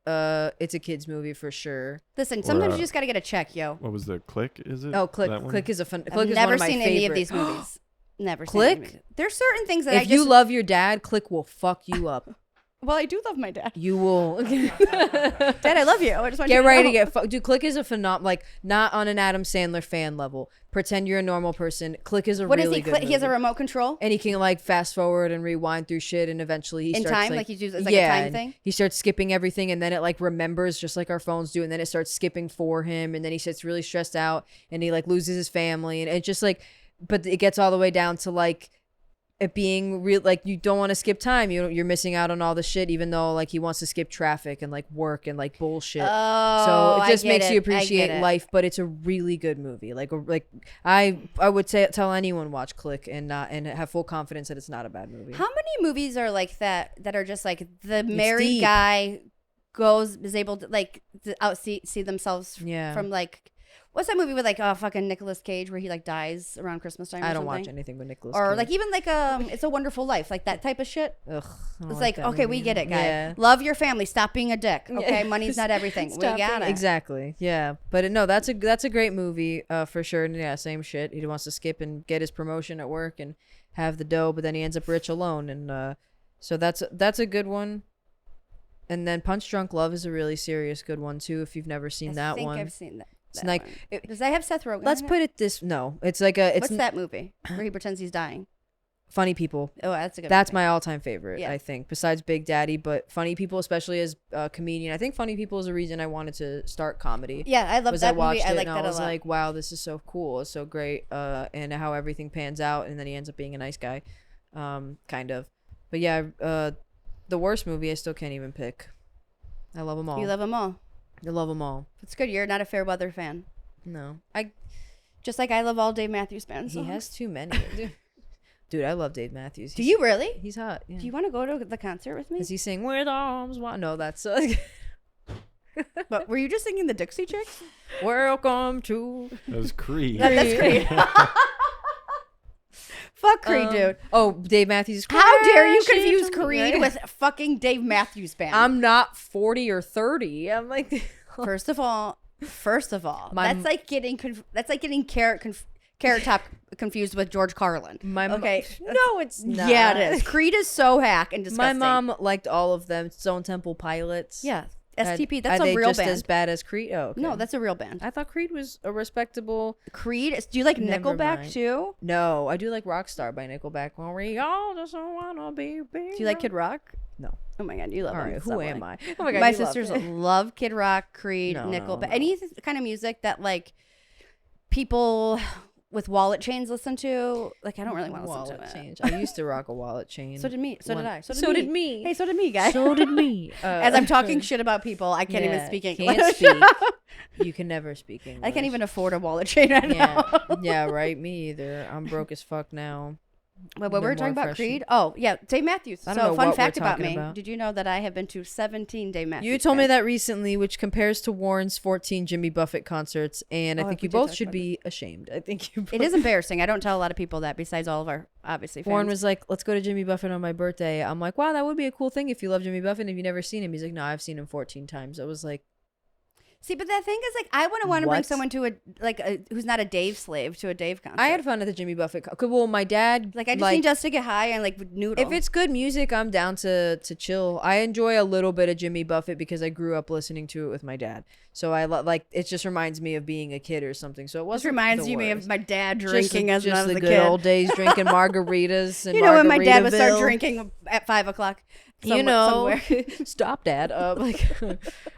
it's a kids movie for sure. Listen, sometimes you just gotta get a check, yo. that? What was the Click? Is it? Oh, Click. That one? Click is a fun. I've Click is never one of my seen any of favorite. these movies. Never Click? seen any. There's certain things that If I just. you love your dad, Click will fuck you up. Well, I do love my dad. You will. Dad, I love you. I just want you Get to ready know. to get fucked. Dude, Click is a like not on an Adam Sandler fan level. Pretend you're a normal person. Click is a What really is he? good He has a movie. remote control And he can like fast forward and rewind through shit, and eventually he in starts time, like he's using like a time and thing. he starts skipping everything, and then it like remembers just like our phones do, and then it starts skipping for him, and then he gets really stressed out, and he like loses his family, and it just like, but it gets all the way down to like it being real, like you don't want to skip time, you're missing out on all the shit, even though like he wants to skip traffic and like work and like bullshit. Oh, So it just I get makes it. you I get appreciate it. life, but it's a really good movie. Like I would say tell anyone watch Click and have full confidence that it's not a bad movie. How many movies are like that are just like the married deep. guy is able to like see themselves Yeah. from like what's that movie with like fucking Nicolas Cage where he like dies around Christmas time? I or don't something? watch anything with Nicolas Or Cage. like even like It's a Wonderful Life, like that type of shit. Ugh, I don't It's like that okay, we movie. get it, guy. Yeah. Love your family. Stop being a dick. Okay, money's not everything. We Stop got it. it. Exactly. Yeah, but no, that's a great movie for sure. And yeah, same shit. He wants to skip and get his promotion at work and have the dough, but then he ends up rich alone. And so that's a good one. And then Punch Drunk Love is a really serious good one too. If you've never seen that I think one, I've seen that. it's like one. Does that have Seth Rogen? let's in it? put it this. No, it's like it's What's that movie where he pretends he's dying? Funny People. Oh, that's a good. That's movie. my all-time favorite, Yeah. I think, besides Big Daddy. But Funny People, especially as a comedian, I think Funny People is the reason I wanted to start comedy. Yeah, I love Was that I watched movie. I it like and that I a was lot. like, wow, this is so cool. It's so great. And how everything pans out, and then he ends up being a nice guy, kind of. But yeah, the worst movie I still can't even pick. I love them all. You love them all. I love them all. It's good. You're not a fair weather fan. No, Just like I love all Dave Matthews bands. he has too many. Dude, I love Dave Matthews. Do you really? He's hot. Yeah. Do you want to go to the concert with me? Does he sing "With Arms Wide"? No, that's But were you just singing the Dixie Chicks? "Welcome to." That was Creed. That's great. Fuck Creed, dude. Oh, Dave Matthews. How dare you Crashing confuse to me. Creed with fucking Dave Matthews Band? I'm not 40 or 30. I'm like, First of all, My- that's like getting Carrot Top confused with George Carlin. Okay. No, it's not. Yeah, it is. Creed is so hack and My disgusting. mom liked all of them. Stone Temple Pilots. Yeah. STP. Are That's a they real just band. as bad as Creed? Oh, okay. No, that's a real band. I thought Creed was a respectable. Creed. Do you like Never Nickelback mind. too? No, I do like Rockstar by Nickelback. When we all just wanna be big. Do you like Kid Rock? No. Oh my god, you love All them. right, so who much. am I? Oh my god, My you love sisters it. love Kid Rock, Creed, No, Nickelback, no. any kind of music that like people with wallet chains listen to. Like I don't really want to listen Wallet to change. I used to rock a wallet chain. So did me. So did I. So did me. Hey, so did me, guys. So did me. As I'm talking shit about people, I can't even speak English. Can't speak. You can never speak English. I can't even afford a wallet chain right now. Yeah, right. Me either. I'm broke as fuck now. But No we were talking more about fresh- Creed. Oh yeah, Dave Matthews. I don't So know fun what fact we're about talking me. about. Did you know that I have been to 17 Dave Matthews? You told me concerts? that recently, which compares to Warren's 14 Jimmy Buffett concerts, and I Oh, think we you did both talk should about be ashamed. I think you. Both. It is embarrassing. I don't tell a lot of people that. Besides all of our obviously fans. Warren was like, "Let's go to Jimmy Buffett on my birthday." I'm like, "Wow, that would be a cool thing if you love Jimmy Buffett and if you've never seen him." He's like, "No, I've seen him 14 times." I was like, See, but the thing is, like, I wouldn't want to bring What? someone to who's not a Dave slave to a Dave concert. I had fun at the Jimmy Buffett. Well, my dad, like, I just need just to get high and like noodle. if it's good music, I'm down to chill. I enjoy a little bit of Jimmy Buffett because I grew up listening to it with my dad. So I like it. Just reminds me of being a kid or something. So it This wasn't. reminds the you me of worst. my dad Just drinking as just I was the a good kid. old days drinking margaritas and You know when my dad would start Margaritaville. drinking at 5 o'clock. You know, somewhere. stop, Dad.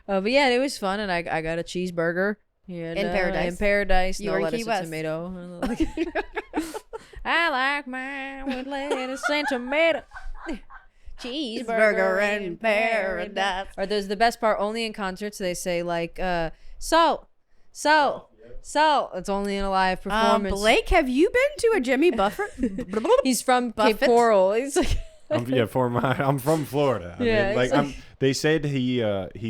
But yeah, it was fun, and I got a cheeseburger In Paradise. In Paradise, You no were in lettuce Key and West. tomato. I like mine with lettuce and tomato. Cheeseburger in paradise. Or there's the best part. Only in concerts they say like salt. It's only in a live performance. Blake, have you been to a Jimmy Buffett? He's from Cape Buffett? Coral. He's like. I'm from Florida. I Yeah, mean, like it's they said he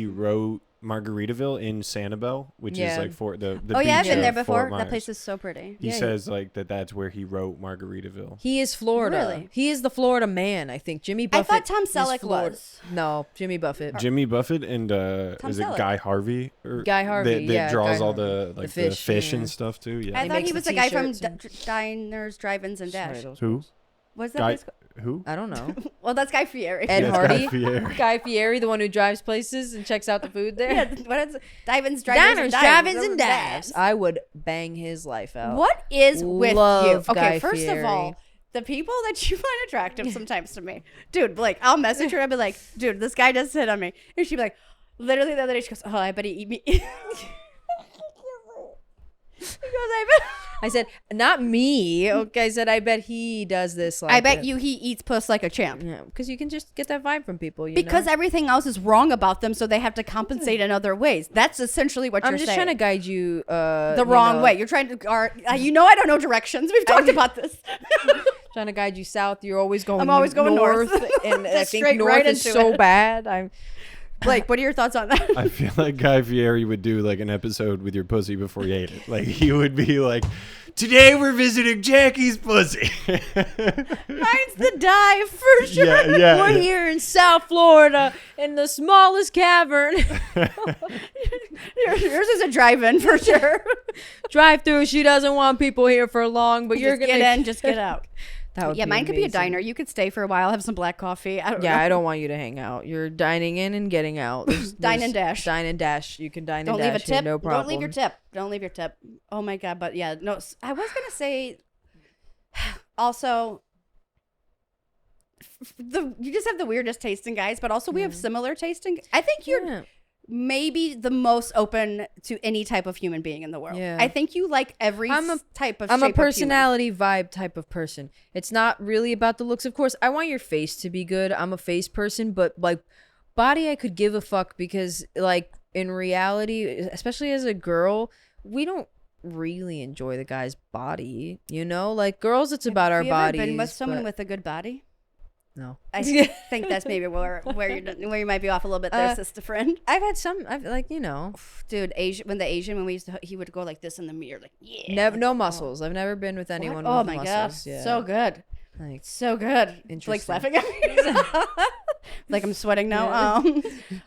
wrote Margaritaville in Sanibel, which Yeah. is like for the Oh yeah, I've beach been there of before. Fort That Myers. place is so pretty. He Yeah, says like that's where he wrote Margaritaville. He is Florida. Really? He is the Florida man, I think. Jimmy I Buffett. thought Tom is Selleck Florida. was. No, Jimmy Buffett. Jimmy Buffett and is it Selleck. Guy Harvey? Or Guy Harvey, that yeah, draws Guy all Harvey. the like The the fish yeah. and stuff too. Yeah. I He thought makes he the was the guy from t-shirts and- Diners, Drive-Ins, and Dash. Sorry, those Who? ones. What's that Guy? place? Who? I don't know. Well, that's Guy Fieri. Ed Yes, Hardy. Guy Fieri. Guy Fieri, the one who drives places and checks out the food there. Yeah, what is Diners, Drive-Ins, Diners, and drive-ins, and Dash. dives. I would bang his life out. What is with you? Love Okay, Guy first Fieri. of all, the people that you find attractive sometimes to me, dude. Like, I'll message her and I'll be like, dude, this guy just hit on me, and she'd be like, literally the other day, she goes, oh, I bet he eat me. She goes, I said, not me. Okay, I said, I bet he does this. Like I bet it. you he eats puss like a champ. Yeah, because you can just get that vibe from people. Because everything else is wrong about them, so they have to compensate in other ways. That's essentially what I'm you're just saying. trying to guide you The wrong way. You're trying to. You know, I don't know directions. We've talked about this. Trying to guide you south. You're always going. I'm always going north. and I Just think straight north right is into so it. bad. I'm. Blake, what are your thoughts on that? I feel like Guy Fieri would do like an episode with your pussy before you ate it. Like he would be like, "Today we're visiting Jackie's pussy." Mine's the dive for sure. Yeah. We're here in South Florida in the smallest cavern. Yours is a drive-in for sure. Drive through. She doesn't want people here for long, but you're Just gonna get in, just get out. That would Yeah, be mine could be a amazing. diner. You could stay for a while, have some black coffee. I don't Yeah, know. I don't want you to hang out. You're dining in and getting out. Dine and dash. Dine and dash. You can dine Don't and leave a dash. here, tip. no problem. Don't leave your tip. Don't leave your tip. Oh my god, but yeah, no. I was gonna say. Also, you just have the weirdest tasting guys, but also we have similar tasting. I think you're Yeah. maybe the most open to any type of human being in the world. Yeah. I think you like every I'm a- type of. I'm shape a of human. personality vibe type of person. It's not really about the looks. Of course, I want your face to be good. I'm a face person, but like body, I could give a fuck because like in reality, especially as a girl, we don't really enjoy the guy's body. You know, like girls, it's about our Have you ever bodies. been with someone but with a good body? No. I think that's maybe where you might be off a little bit there, sister friend. I've had some. I've Dude, when we used to, he would go like this in the mirror, like never no muscles. I've never been with anyone. Oh with my muscles. god, Yeah. so good, Like, so good. Blake's laughing at me, like I'm sweating now.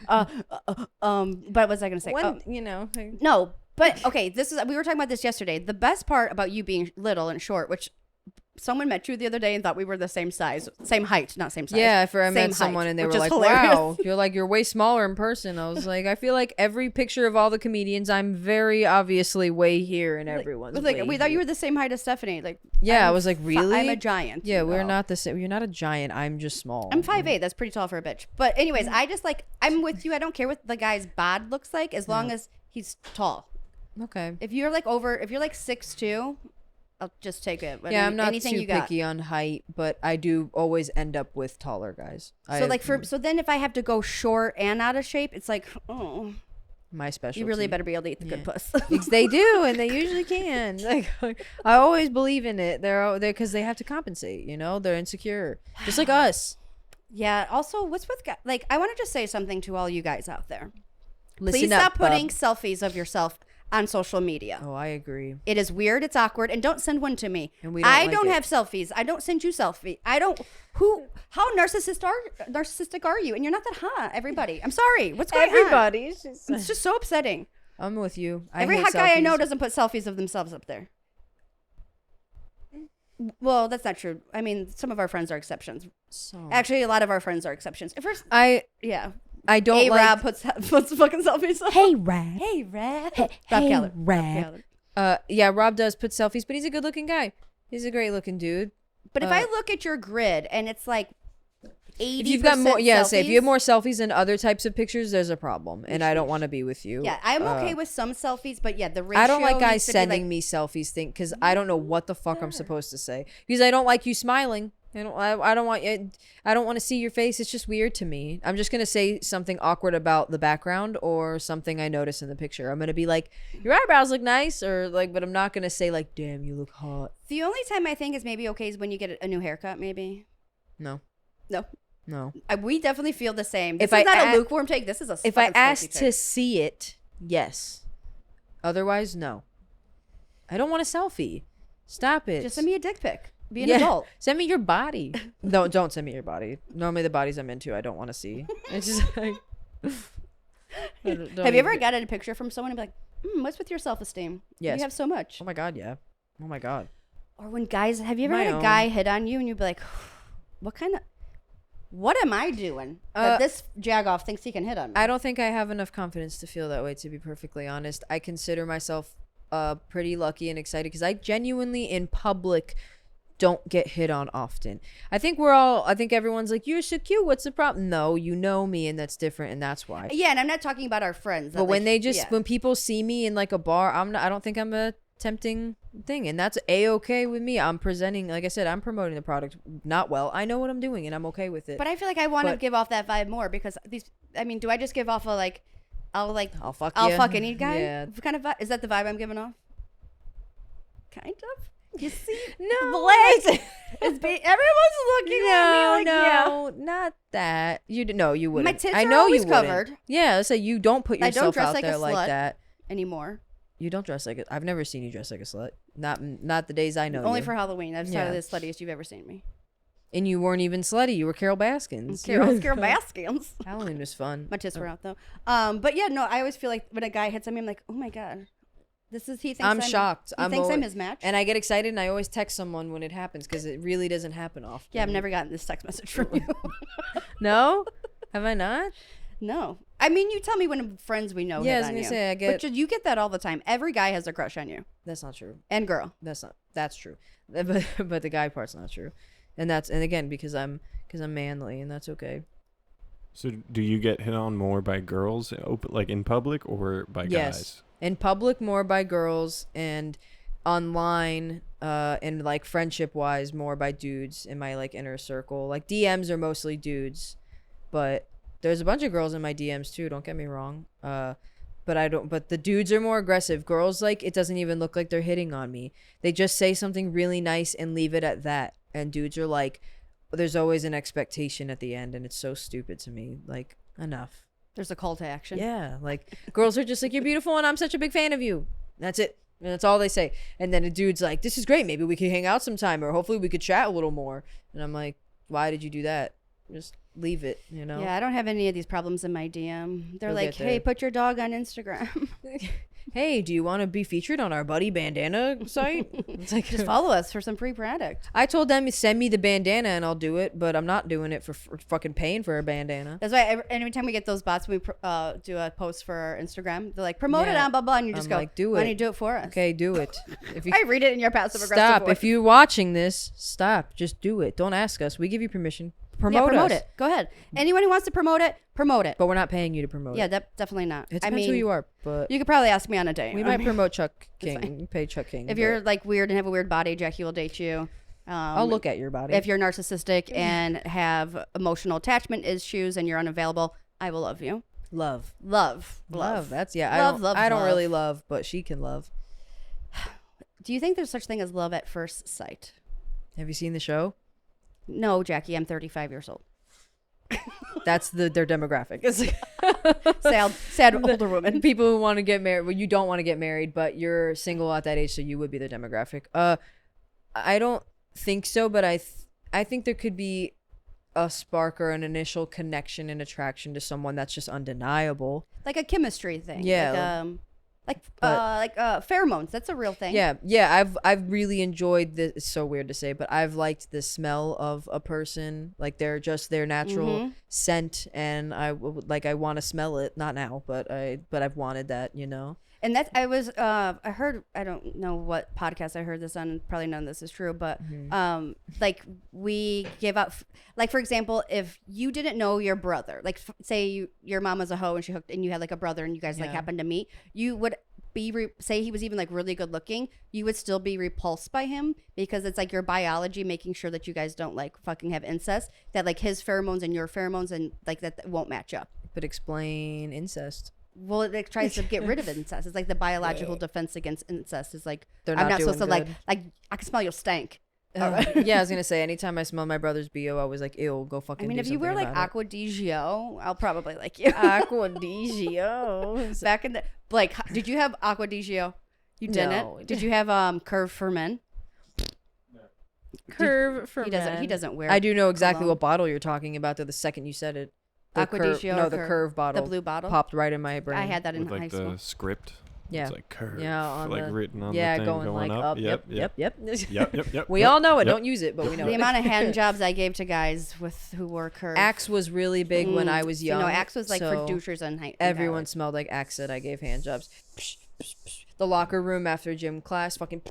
But what was I gonna say? No, but okay. We were talking about this yesterday. The best part about you being little and short, which someone met you the other day and thought we were the same size, same height, not same size. Yeah, I met height, someone and they were which is like, hilarious. "Wow, you're way smaller in person." I was like, I feel like every picture of all the comedians, I'm very obviously way here, and everyone's like we thought you were the same height as Stephanie. Like, yeah, I was like, really? I'm a giant. Yeah, we're not the same. You're not a giant. I'm just small. I'm 5'8". That's pretty tall for a bitch. But anyways, I'm with you. I don't care what the guy's bod looks like as long as he's tall. Okay. If you're like 6'2", I'll just take it. Yeah, I'm not too picky on height, but I do always end up with taller guys. So then if I have to go short and out of shape, it's like, oh, my specialty. you really better be able to eat the good puss. They do, and they usually can. Like, I always believe in it. They're because they have to compensate. They're insecure, just like us. Yeah. Also, what's with guys? Like, I want to just say something to all you guys out there. Listen Please up, stop putting bub. selfies of yourself on social media. Oh, I agree. It is weird. It's awkward. And don't send one to me. And we don't have selfies. I don't send you selfie. How narcissistic are you? And you're not that hot, everybody. I'm sorry. What's going on? It's just so upsetting. I'm with you. Every hot guy I know doesn't put selfies of themselves up there. Well, that's not true. I mean, some of our friends are exceptions. Actually, a lot of our friends are exceptions. I don't like... Rob puts fucking selfies up. Hey, Rab. Hey, Rab. Hey, Rab. Yeah, Rob does put selfies, but he's a good-looking guy. He's a great-looking dude. But if I look at your grid and it's like 80% if you've got more, selfies, if you have more selfies than other types of pictures, there's a problem, and I don't want to be with you. Yeah, I'm okay with some selfies, but yeah, the ratio. I don't like guys needs to be sending me selfies, because I don't know what the fuck I'm supposed to say. Because I don't like you smiling. I don't want to see your face. It's just weird to me. I'm just gonna say something awkward about the background or something I notice in the picture. I'm gonna be like, your eyebrows look nice, or like, but I'm not gonna say like, damn, you look hot. The only time I think is maybe okay is when you get a new haircut, maybe. No. We definitely feel the same. This If is not a lukewarm take. This is a. If I ask to see it, yes. Otherwise, no. I don't want a selfie. Stop it. Just send me a dick pic. Be an adult. Send me your body. Don't send me your body. Normally the bodies I'm into, I don't want to see. It's just like. Have you ever gotten a picture from someone and be like, what's with your self-esteem? Yes. You have so much. Oh my God, yeah. Oh my God. Or when guys, have you ever had a guy hit on you and you'd be like, what am I doing that this jagoff thinks he can hit on me? I don't think I have enough confidence to feel that way, to be perfectly honest. I consider myself pretty lucky and excited because I genuinely in public don't get hit on often. I think everyone's like, you're so cute, what's the problem? No, you know me, and that's different, and that's why. Yeah, and I'm not talking about our friends. But when when people see me in like a bar, I don't think I'm a tempting thing, and that's a-okay with me. I'm presenting, like I said, I'm promoting the product not well. I know what I'm doing, and I'm okay with it. But I feel like I want to give off that vibe more because do I just give off a like, I'll fuck any guy? Yeah. Kind of vibe? Is that the vibe I'm giving off? Kind of. You see? No. Blake. Everyone's looking at me like, no, not that. You wouldn't. My tits I are know always you wouldn't. covered. Yeah, let's say you don't put yourself I don't dress out like there a like slut that anymore. You don't dress like it. I've never seen you dress like a slut. Not the days I know Only you. for Halloween. That's probably the sluttiest you've ever seen me. And you weren't even slutty. You were Carol Baskins. Carol Baskins. Halloween was fun. My tits were out though. But yeah, no, I always feel like when a guy hits on me, I'm like, oh my God. He thinks I'm shocked. He thinks I'm his match. And I get excited and I always text someone when it happens because it really doesn't happen often. Yeah, I've never gotten this text message from you. No? Have I not? No. I mean, you tell me when friends we know hit on you. Yeah, I was going to say, I get... But you get that all the time. Every guy has a crush on you. That's not true. And girl. That's true. But the guy part's not true. And again, because I'm manly, and that's okay. So do you get hit on more by girls, like in public, or by guys? In public, more by girls, and online, and like friendship wise, more by dudes in my like inner circle. Like DMs are mostly dudes, but there's a bunch of girls in my DMs too. Don't get me wrong. But the dudes are more aggressive. Girls, like, it doesn't even look like they're hitting on me. They just say something really nice and leave it at that. And dudes are like, there's always an expectation at the end, and it's so stupid to me. Like, enough. There's a call to action. Yeah, like girls are just like, you're beautiful and I'm such a big fan of you. That's it. And that's all they say. And then a dude's like, this is great. Maybe we could hang out sometime, or hopefully we could chat a little more. And I'm like, why did you do that? Just leave it, you know? Yeah, I don't have any of these problems in my DM. They're You'll like, get there. hey, put your dog on Instagram. Hey, do you want to be featured on our Buddy bandana site? It's like, Just follow us for some free product. I told them to send me the bandana and I'll do it, but I'm not doing it for fucking paying for a bandana. That's why every time we get those bots, we do a post for our Instagram. They're like, promote it Yeah. on blah blah, and you just I'm go, like, do why it. don't you do it for us? Okay, do it. If you I read it in your passive aggressive stop, voice. if you're watching this, stop. Just do it. Don't ask us. We give you permission. Promote us. it. Go ahead. Anyone who wants to promote it, promote it. But we're not paying you to promote Yeah, it. definitely not. It I depends mean, who you are, but you could probably ask me on a date. we I might mean, promote Chuck fine. King. Pay Chuck King. if but you're like weird and have a weird body, Jackie will date you. I'll look at your body. If you're narcissistic and have emotional attachment issues and you're unavailable, I will love you. love. Love. That's I Love, don't, I don't love. really love, but she can love. Do you think there's such thing as love at first sight? Have you seen the show? No, Jackie, I'm 35 years old. That's their demographic. It's like Sad older woman. people who want to get married. Well, you don't want to get married, but you're single at that age, so you would be the demographic. I don't think so, but I think there could be a spark or an initial connection and attraction to someone that's just undeniable. Like a chemistry thing. Yeah. Like pheromones. That's a real thing. Yeah. I've really enjoyed this. It's so weird to say, but I've liked the smell of a person, like their natural scent, and I want to smell it. Not now, but I've wanted that, you know. And that's I heard, I don't know what podcast I heard this on, probably none of this is true, but like we give out, like for example, if you didn't know your brother, like say your mom was a hoe and she hooked and you had like a brother and you guys like happened to meet, you would be say he was even like really good looking, you would still be repulsed by him because it's like your biology making sure that you guys don't like fucking have incest, that like his pheromones and your pheromones and like that won't match up. But explain incest. Well, it tries to get rid of incest. It's like the biological defense against incest is like, They're I'm not not supposed to doing like I can smell your stank. Yeah, I was gonna say, anytime I smell my brother's BO, I was like, ew, go fucking I mean, do if you wear something like about it. Aqua di Gio, I'll probably like you. Aqua di Gio. Back in the like, did you have Aqua di Gio? You didn't. No. Did you have Curve for Men? Curve for He doesn't. men. He doesn't wear. I do know exactly cologne. what bottle you're talking about. The second you said it, the Aqua di Gio. no, or the curve bottle, the blue bottle. popped right in my brain. I had that in With high like school. the script. Yeah. It's like curve. Yeah, on like the- written on yeah, the thing going like up. Yep. Yep. Yep. Yep. We yep, all know it. yep. Don't use it, but we know The it. amount of hand jobs I gave to guys with who wore Curve. Axe was really big when I was young. You know, Axe was like for so douchers and high. Everyone smelled like Axe that I gave hand jobs. The locker room after gym class, fucking.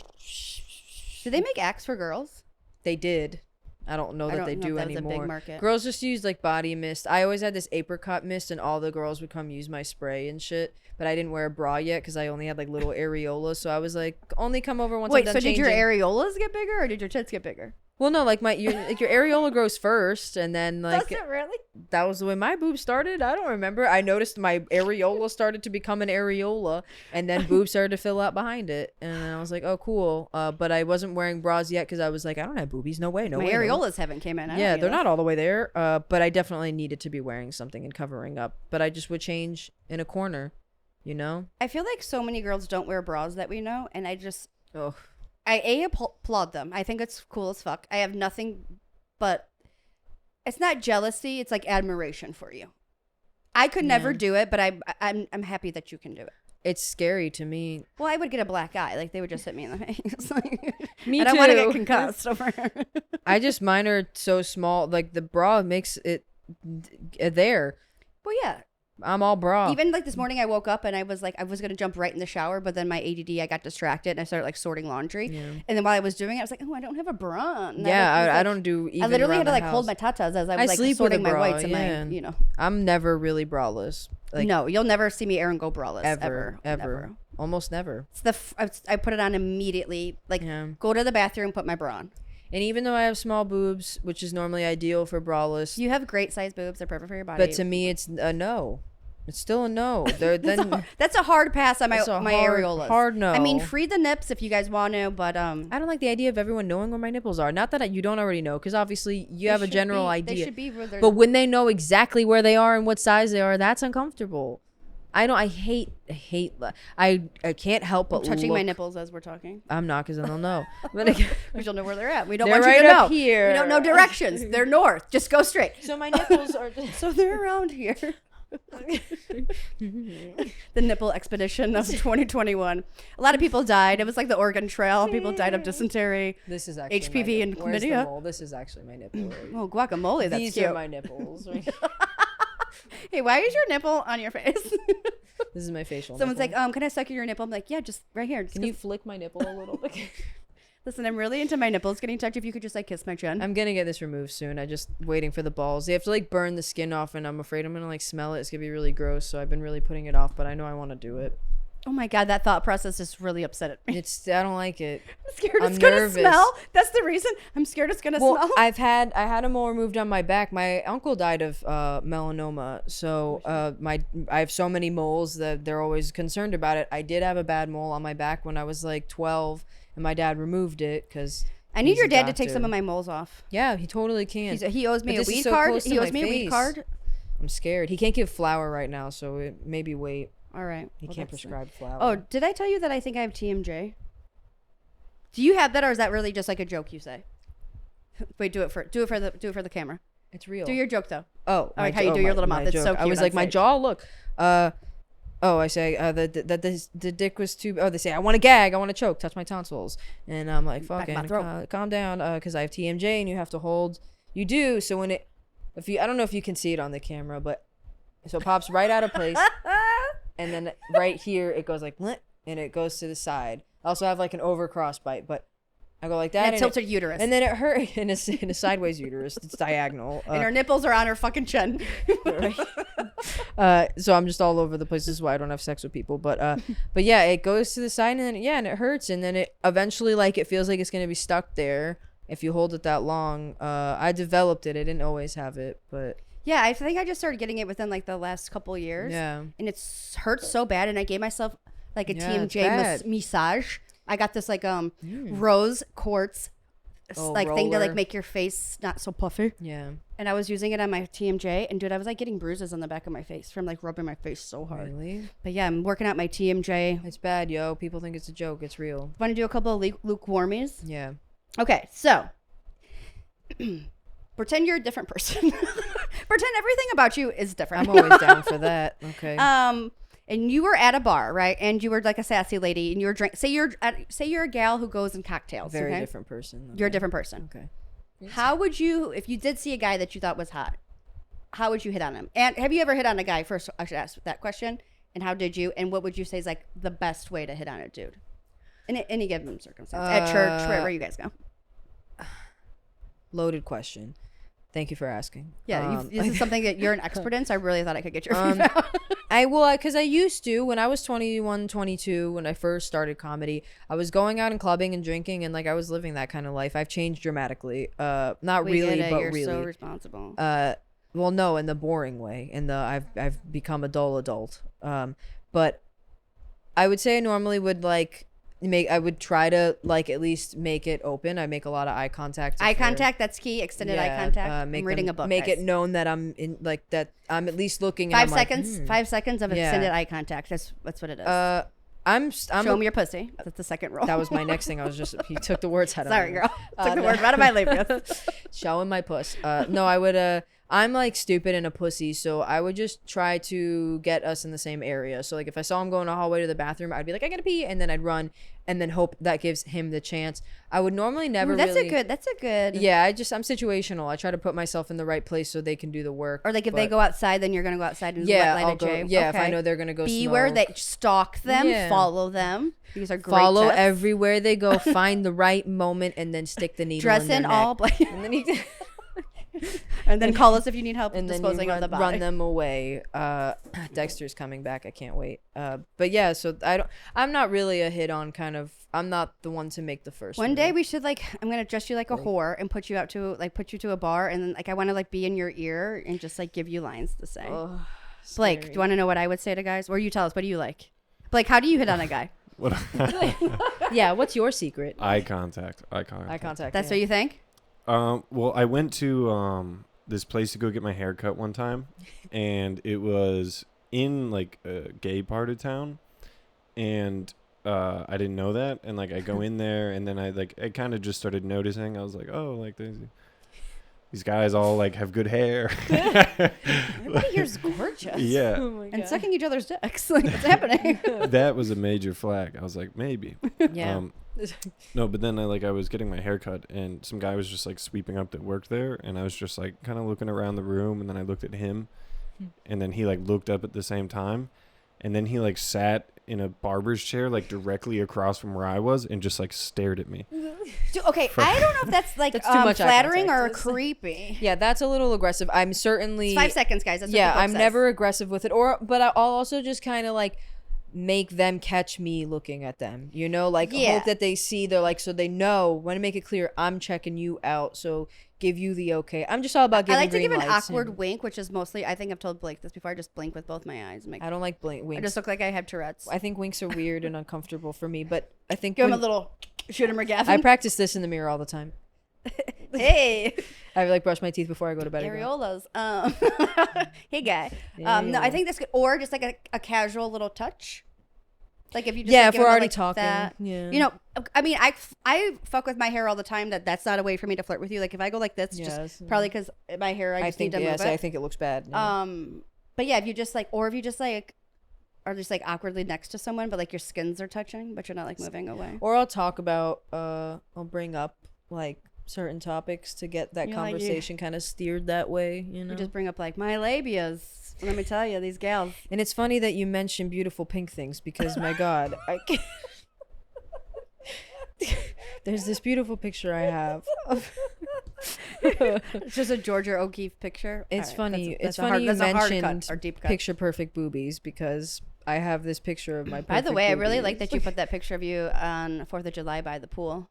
Do they make Axe for girls? They did. I don't know I that don't they know do if that was a big anymore. market. Girls just use like body mist. I always had this apricot mist, and all the girls would come use my spray and shit. But I didn't wear a bra yet because I only had like little areolas. So I was like, only come over once. Wait, I'm done so did your changing. areolas get bigger or did your tits get bigger? Well, no, like your areola grows first, and then like Does it really? that was the way my boobs started. I don't remember. I noticed my areola started to become an areola, and then boobs started to fill out behind it, and I was like, oh, cool. But I wasn't wearing bras yet because I was like, I don't have boobies. No way. No My way. no way. areolas haven't came in. I don't Yeah, either. they're not all the way there. But I definitely needed to be wearing something and covering up. But I just would change in a corner, you know? I feel like so many girls don't wear bras that we know, and I Oh, applaud them. I think it's cool as fuck. I have nothing but it's not jealousy. It's like admiration for you. I could never do it, but I'm happy that you can do it. it's scary to me. Well, I would get a black eye. Like they would just hit me in the face. Like, Me I don't want to too. get concussed over. Mine are so small. Like the bra makes it there. Well, yeah. I'm all bra. Even like this morning, I woke up and I was like, I was gonna jump right in the shower, but then my ADD, I got distracted and I started like sorting laundry. Yeah. And then while I was doing it, I was like, oh, I don't have a bra. And Yeah, was I like- don't do even I literally around had to the like hold my house. tatas as I was I like sleep with sorting a my bra, whites and yeah. my, you know. I'm never really braless. Like No, you'll never see me Aaron go braless ever. Never. Almost never. It's I put it on immediately. Like Yeah. go to the bathroom, put my bra on. And even though I have small boobs, which is normally ideal for braless, You have great size boobs. They're perfect for your body. but to me it's a no. It's still a no. That's a hard pass on my areolas. Hard no. I mean, free the nips if you guys want to, but I don't like the idea of everyone knowing where my nipples are. Not that you don't already know, because obviously you have a general idea. They should be where they're. But when they know exactly where they are and what size they are, that's uncomfortable. I hate. I can't help but touching my look. nipples as we're talking. I'm not, because then they'll know. Because you'll know where they're at. We don't They're want you right to know. up here. We don't know directions. They're north. Just go straight. So my nipples are. So they're around here. The nipple expedition of 2021. A lot of people died. It was like the Oregon Trail. People died of dysentery. This is actually HPV and Where's the chlamydia. mole? This is actually my nipple. Oh, guacamole. That's These cute. are my nipples. Hey, why is your nipple on your face? This is my facial. Someone's nipple. like, can I suck your nipple? I'm like, yeah, just right here. Just Can you flick my nipple a little bit? Listen, I'm really into my nipples getting touched. If you could just like kiss my chin. I'm gonna get this removed soon. I just waiting for the balls. They have to like burn the skin off, and I'm afraid I'm gonna like smell it. It's gonna be really gross. So I've been really putting it off, but I know I want to do it. Oh my god, that thought process just really upset me. I don't like it. I'm scared I'm it's gonna nervous. smell. That's the reason. I'm scared it's gonna smell. I had a mole removed on my back. My uncle died of melanoma, so I have so many moles that they're always concerned about it. I did have a bad mole on my back when I was like 12, and my dad removed it because I need your dad to take some of my moles off. Yeah, he totally can. He owes me But a this is weed so card. close to He my owes me a weed face. card. I'm scared. He can't give flour right now, so maybe wait. All right. He can't prescribe flour. Oh, did I tell you that I think I have TMJ? Do you have that, or is that really just like a joke you say? Wait, do it for the camera. It's real. Do your joke though. Oh, I like how you do your little mouth. It's so cute. I was on like, my stage. jaw. Look. I say the dick was too. Oh, they say I want to gag. I want to choke. Touch my tonsils. And I'm like, Back of my fucking throat. calm down. Because I have TMJ, and you have to hold. You do. So when I don't know if you can see it on the camera, but so it pops right out of place. And then right here, it goes like, "Bleh," and it goes to the side. I also have like an overcross bite, but I go like that. And tilted uterus. And then it hurt in a sideways uterus. It's diagonal. And her nipples are on her fucking chin. So I'm just all over the place. This is why I don't have sex with people. But yeah, it goes to the side, and then and it hurts, and then it eventually it feels like it's gonna be stuck there if you hold it that long. I developed it. I didn't always have it, but. Yeah, I think I just started getting it within like the last couple of years. Yeah. And it's hurts so bad, and I gave myself like a it's TMJ bad. massage. I got this like rose quartz thing to roller. like make your face not so puffy. Yeah. And I was using it on my TMJ, and dude, I was like getting bruises on the back of my face from like rubbing my face so hard. Really? But yeah, I'm working out my TMJ. It's bad, yo. People think it's a joke. It's real. Want to do a couple of lukewarmies? Yeah. Okay, so pretend you're a different person. Pretend everything about you is different. I'm always down for that. Okay. And you were at a bar, right? And you were like a sassy lady, and you were say you're a gal who goes in cocktails. Very okay? different person. Okay. You're a different person. Okay. How would you, if you did see a guy that you thought was hot, how would you hit on him? And have you ever hit on a guy? First, I should ask that question. And how did you? And what would you say is like the best way to hit on a dude in any given circumstance, at church, wherever you guys go? Loaded question. Thank you for asking. Yeah, this is something that you're an expert in, so I really thought I could get your feedback. Because I used to, when I was 21, 22, when I first started comedy, I was going out and clubbing and drinking, and like I was living that kind of life. I've changed dramatically. Not We really, get it. but You're really. so responsible. Well, no, in the boring way. I've become a dull adult. But I would say I normally would I would try to like at least make it open. I make a lot of eye contact. Eye contact, that's key. Extended eye contact. I'm reading a book. Make guys. it known that I'm in, like that I'm at least looking. 5 and I'm seconds. 5 seconds of Yeah. extended eye contact. That's what it is. I'm Show me your pussy. That's the second rule. That was my next thing. He took the words out of my Sorry, mouth. girl. Took the word out of my lips. Showing my puss. No, I would. I'm like stupid and a pussy, so I would just try to get us in the same area. So like if I saw him going a hallway to the bathroom, I'd be like, I gotta pee, and then I'd run, and then hope that gives him the chance. I would normally never. That's really, a good. Yeah, I'm situational. I try to put myself in the right place so they can do the work. Or like if they go outside, then you're gonna go outside and Yeah, light I'll a go. J. Yeah, if I Okay. know they're gonna go. Be where smoke. they stalk them, Yeah. follow them. These are great Follow tips. everywhere they go. Find the right moment, and then stick the needle. Dress in, their in neck. all black. And then And then call us if you need help and then disposing you of the body. run them away. Dexter's coming back. I can't wait. But yeah, so I'm not really a hit on kind of. I'm not the one to make the first. One move. day we should I'm gonna dress you like a whore and put you to a bar, and then I want to be in your ear and just give you lines to say. Oh, Blake, do you want to know what I would say to guys? Or you tell us, what do you like? Blake, how do you hit on a guy? What? Yeah, what's your secret? Eye contact. Eye contact. That's what you think? Well, I went to this place to go get my hair cut one time, and it was in like a gay part of town, and I didn't know that, and like I go in there, and then I kind of just started noticing. I was like, oh, like these guys all like have good hair. Everybody here's gorgeous. Yeah. Oh and sucking each other's dicks. Like, what's happening? That was a major flag. I was like, maybe. Yeah. No, but then I was getting my hair cut, and some guy was just like sweeping up that worked there, and I was just like kind of looking around the room, and then I looked at him, and then he like looked up at the same time, and then he like sat in a barber's chair like directly across from where I was and just like stared at me. Okay, I don't know if that's like That's too much eye flattering or contact. creepy. Yeah, that's a little aggressive. I'm certainly It's 5 seconds, guys. That's what yeah, the book I'm says. never aggressive with it. But I'll also just kind of like make them catch me looking at them. You know, like hope that they see. They're like, so they know. Want to make it clear, I'm checking you out. So give you the okay. I'm just all about giving. I like to give an lights awkward and- wink, which is mostly. I think I've told Blake this before. I just blink with both my eyes. I don't like winks. I just look like I have Tourette's. I think winks are weird and uncomfortable for me. But I think Give him a when- little shoot him or gaff I him. practice this in the mirror all the time. Hey, I like brush my teeth before I go to bed. again. areolas. Hey guy. No, I think that's good. Or just like a casual little touch. Like if you just Yeah, like, if we're already like talking. that. Yeah. You know, I mean, I fuck with my hair all the time. That's not a way for me to flirt with you. Like if I go like this, Yes. just probably because my hair, I just think need to move it. I think it looks bad. Yeah. But yeah, if you just like, or if you just like, are just like awkwardly next to someone, but like your skins are touching, but you're not like moving away. Or I'll talk about I'll bring up like certain topics to get that You're like, conversation kind of steered that way, you know. You just bring up like my labias. Let me tell you, these gals. And it's funny that you mention beautiful pink things because my god, there's this beautiful picture I have of It's just a Georgia O'Keeffe picture. It's All right, funny. that's It's a funny hard, you that's a hard mentioned cut or deep cut. picture perfect boobies because I have this picture of my. By the perfect way, I really boobies. like that you put that picture of you on 4th of July by the pool.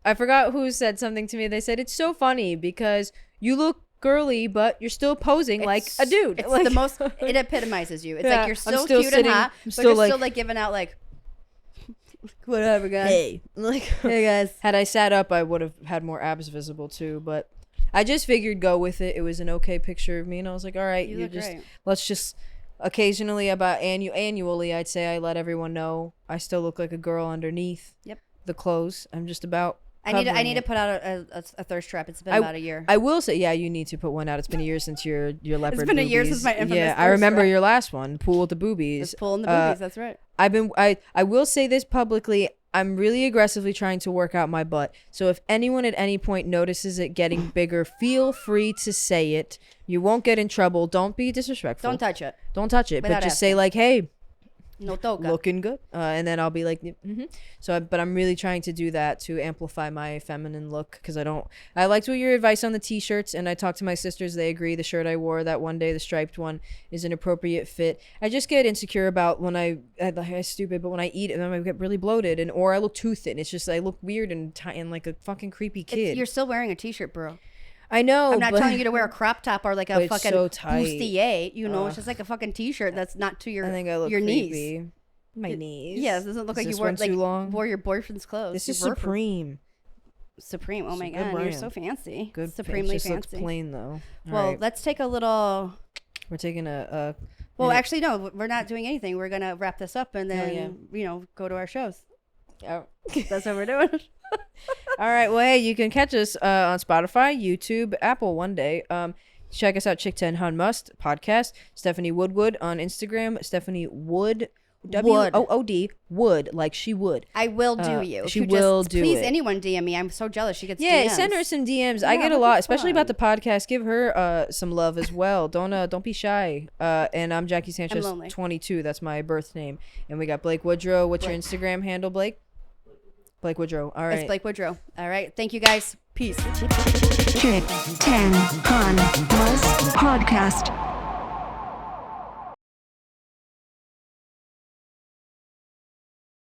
I forgot who said something to me. They said it's so funny because you look girly, but you're still posing like a dude. It's like, the most. It epitomizes you. It's Yeah, like you're I'm so still cute sitting- and hot, I'm but still you're like- still like giving out like, whatever, guys. hey, like Hey guys. had I sat up, I would have had more abs visible too. But I just figured go with it. It was an okay picture of me, and I was like, all right, You you look just great. let's just occasionally annually, I'd say I let everyone know I still look like a girl underneath. Yep. The clothes. I'm just about. I need covering to it. put out a thirst trap. It's been about a year. I will say, yeah, you need to put one out. It's been a year since your leopard. been a year boobies. since my infamous Yeah, I thirst remember trap. your last one, pool with the boobies. It's pulling the boobies. That's right. I will say this publicly. I'm really aggressively trying to work out my butt. So if anyone at any point notices it getting bigger, feel free to say it. You won't get in trouble. Don't be disrespectful. Don't touch it. Don't touch it. Without But just say asking. like, hey, No toga. looking good. And then I'll be like, mm-hmm. But I'm really trying to do that to amplify my feminine look because I liked what your advice on the t-shirts, and I talked to my sisters. They agree the shirt I wore that one day, the striped one, is an appropriate fit. I just get insecure about when I'm stupid, but when I eat it, then I get really bloated or I look too thin. It's just, I look weird and like a fucking creepy kid. You're still wearing a t-shirt, bro. I know. I'm not but telling you to wear a crop top or like But a it's fucking so tight. bustier. You know, it's just like a fucking t-shirt that's not to your I think I look your creepy. knees. My knees. Yeah, it doesn't look Is like you this wore one too long? wore your boyfriend's clothes. This You is wore for- Supreme. Supreme. Oh It's my a good god, you're brand. so fancy. Good. Supremely it just looks fancy. plain though. Well, Alright, let's take a little. we're taking a Well, minute. actually, no, we're not doing anything. We're gonna wrap this up and then go to our shows. Oh. That's what we're doing. All right. Well, hey, you can catch us on Spotify, YouTube, Apple one day. Check us out, Chick 10 Hun Must podcast. Stephanie Woodwood on Instagram. Stephanie Wood. WOOD Wood, like she would. I will do you. If she you will just, do please, it. anyone DM me. I'm so jealous. She gets Yeah, DMs. send her some DMs. I Yeah, get a which lot, is especially fun. about the podcast. Give her some love as well. Don't be shy. And I'm Jackie Sanchez, lonely. 22. That's my birth name. And we got Blake Woodrow. What's your Instagram handle, Blake? Blake Woodrow. All right. It's Blake Woodrow. All right. Thank you guys. Peace. Chick 10 Hun Must Podcast.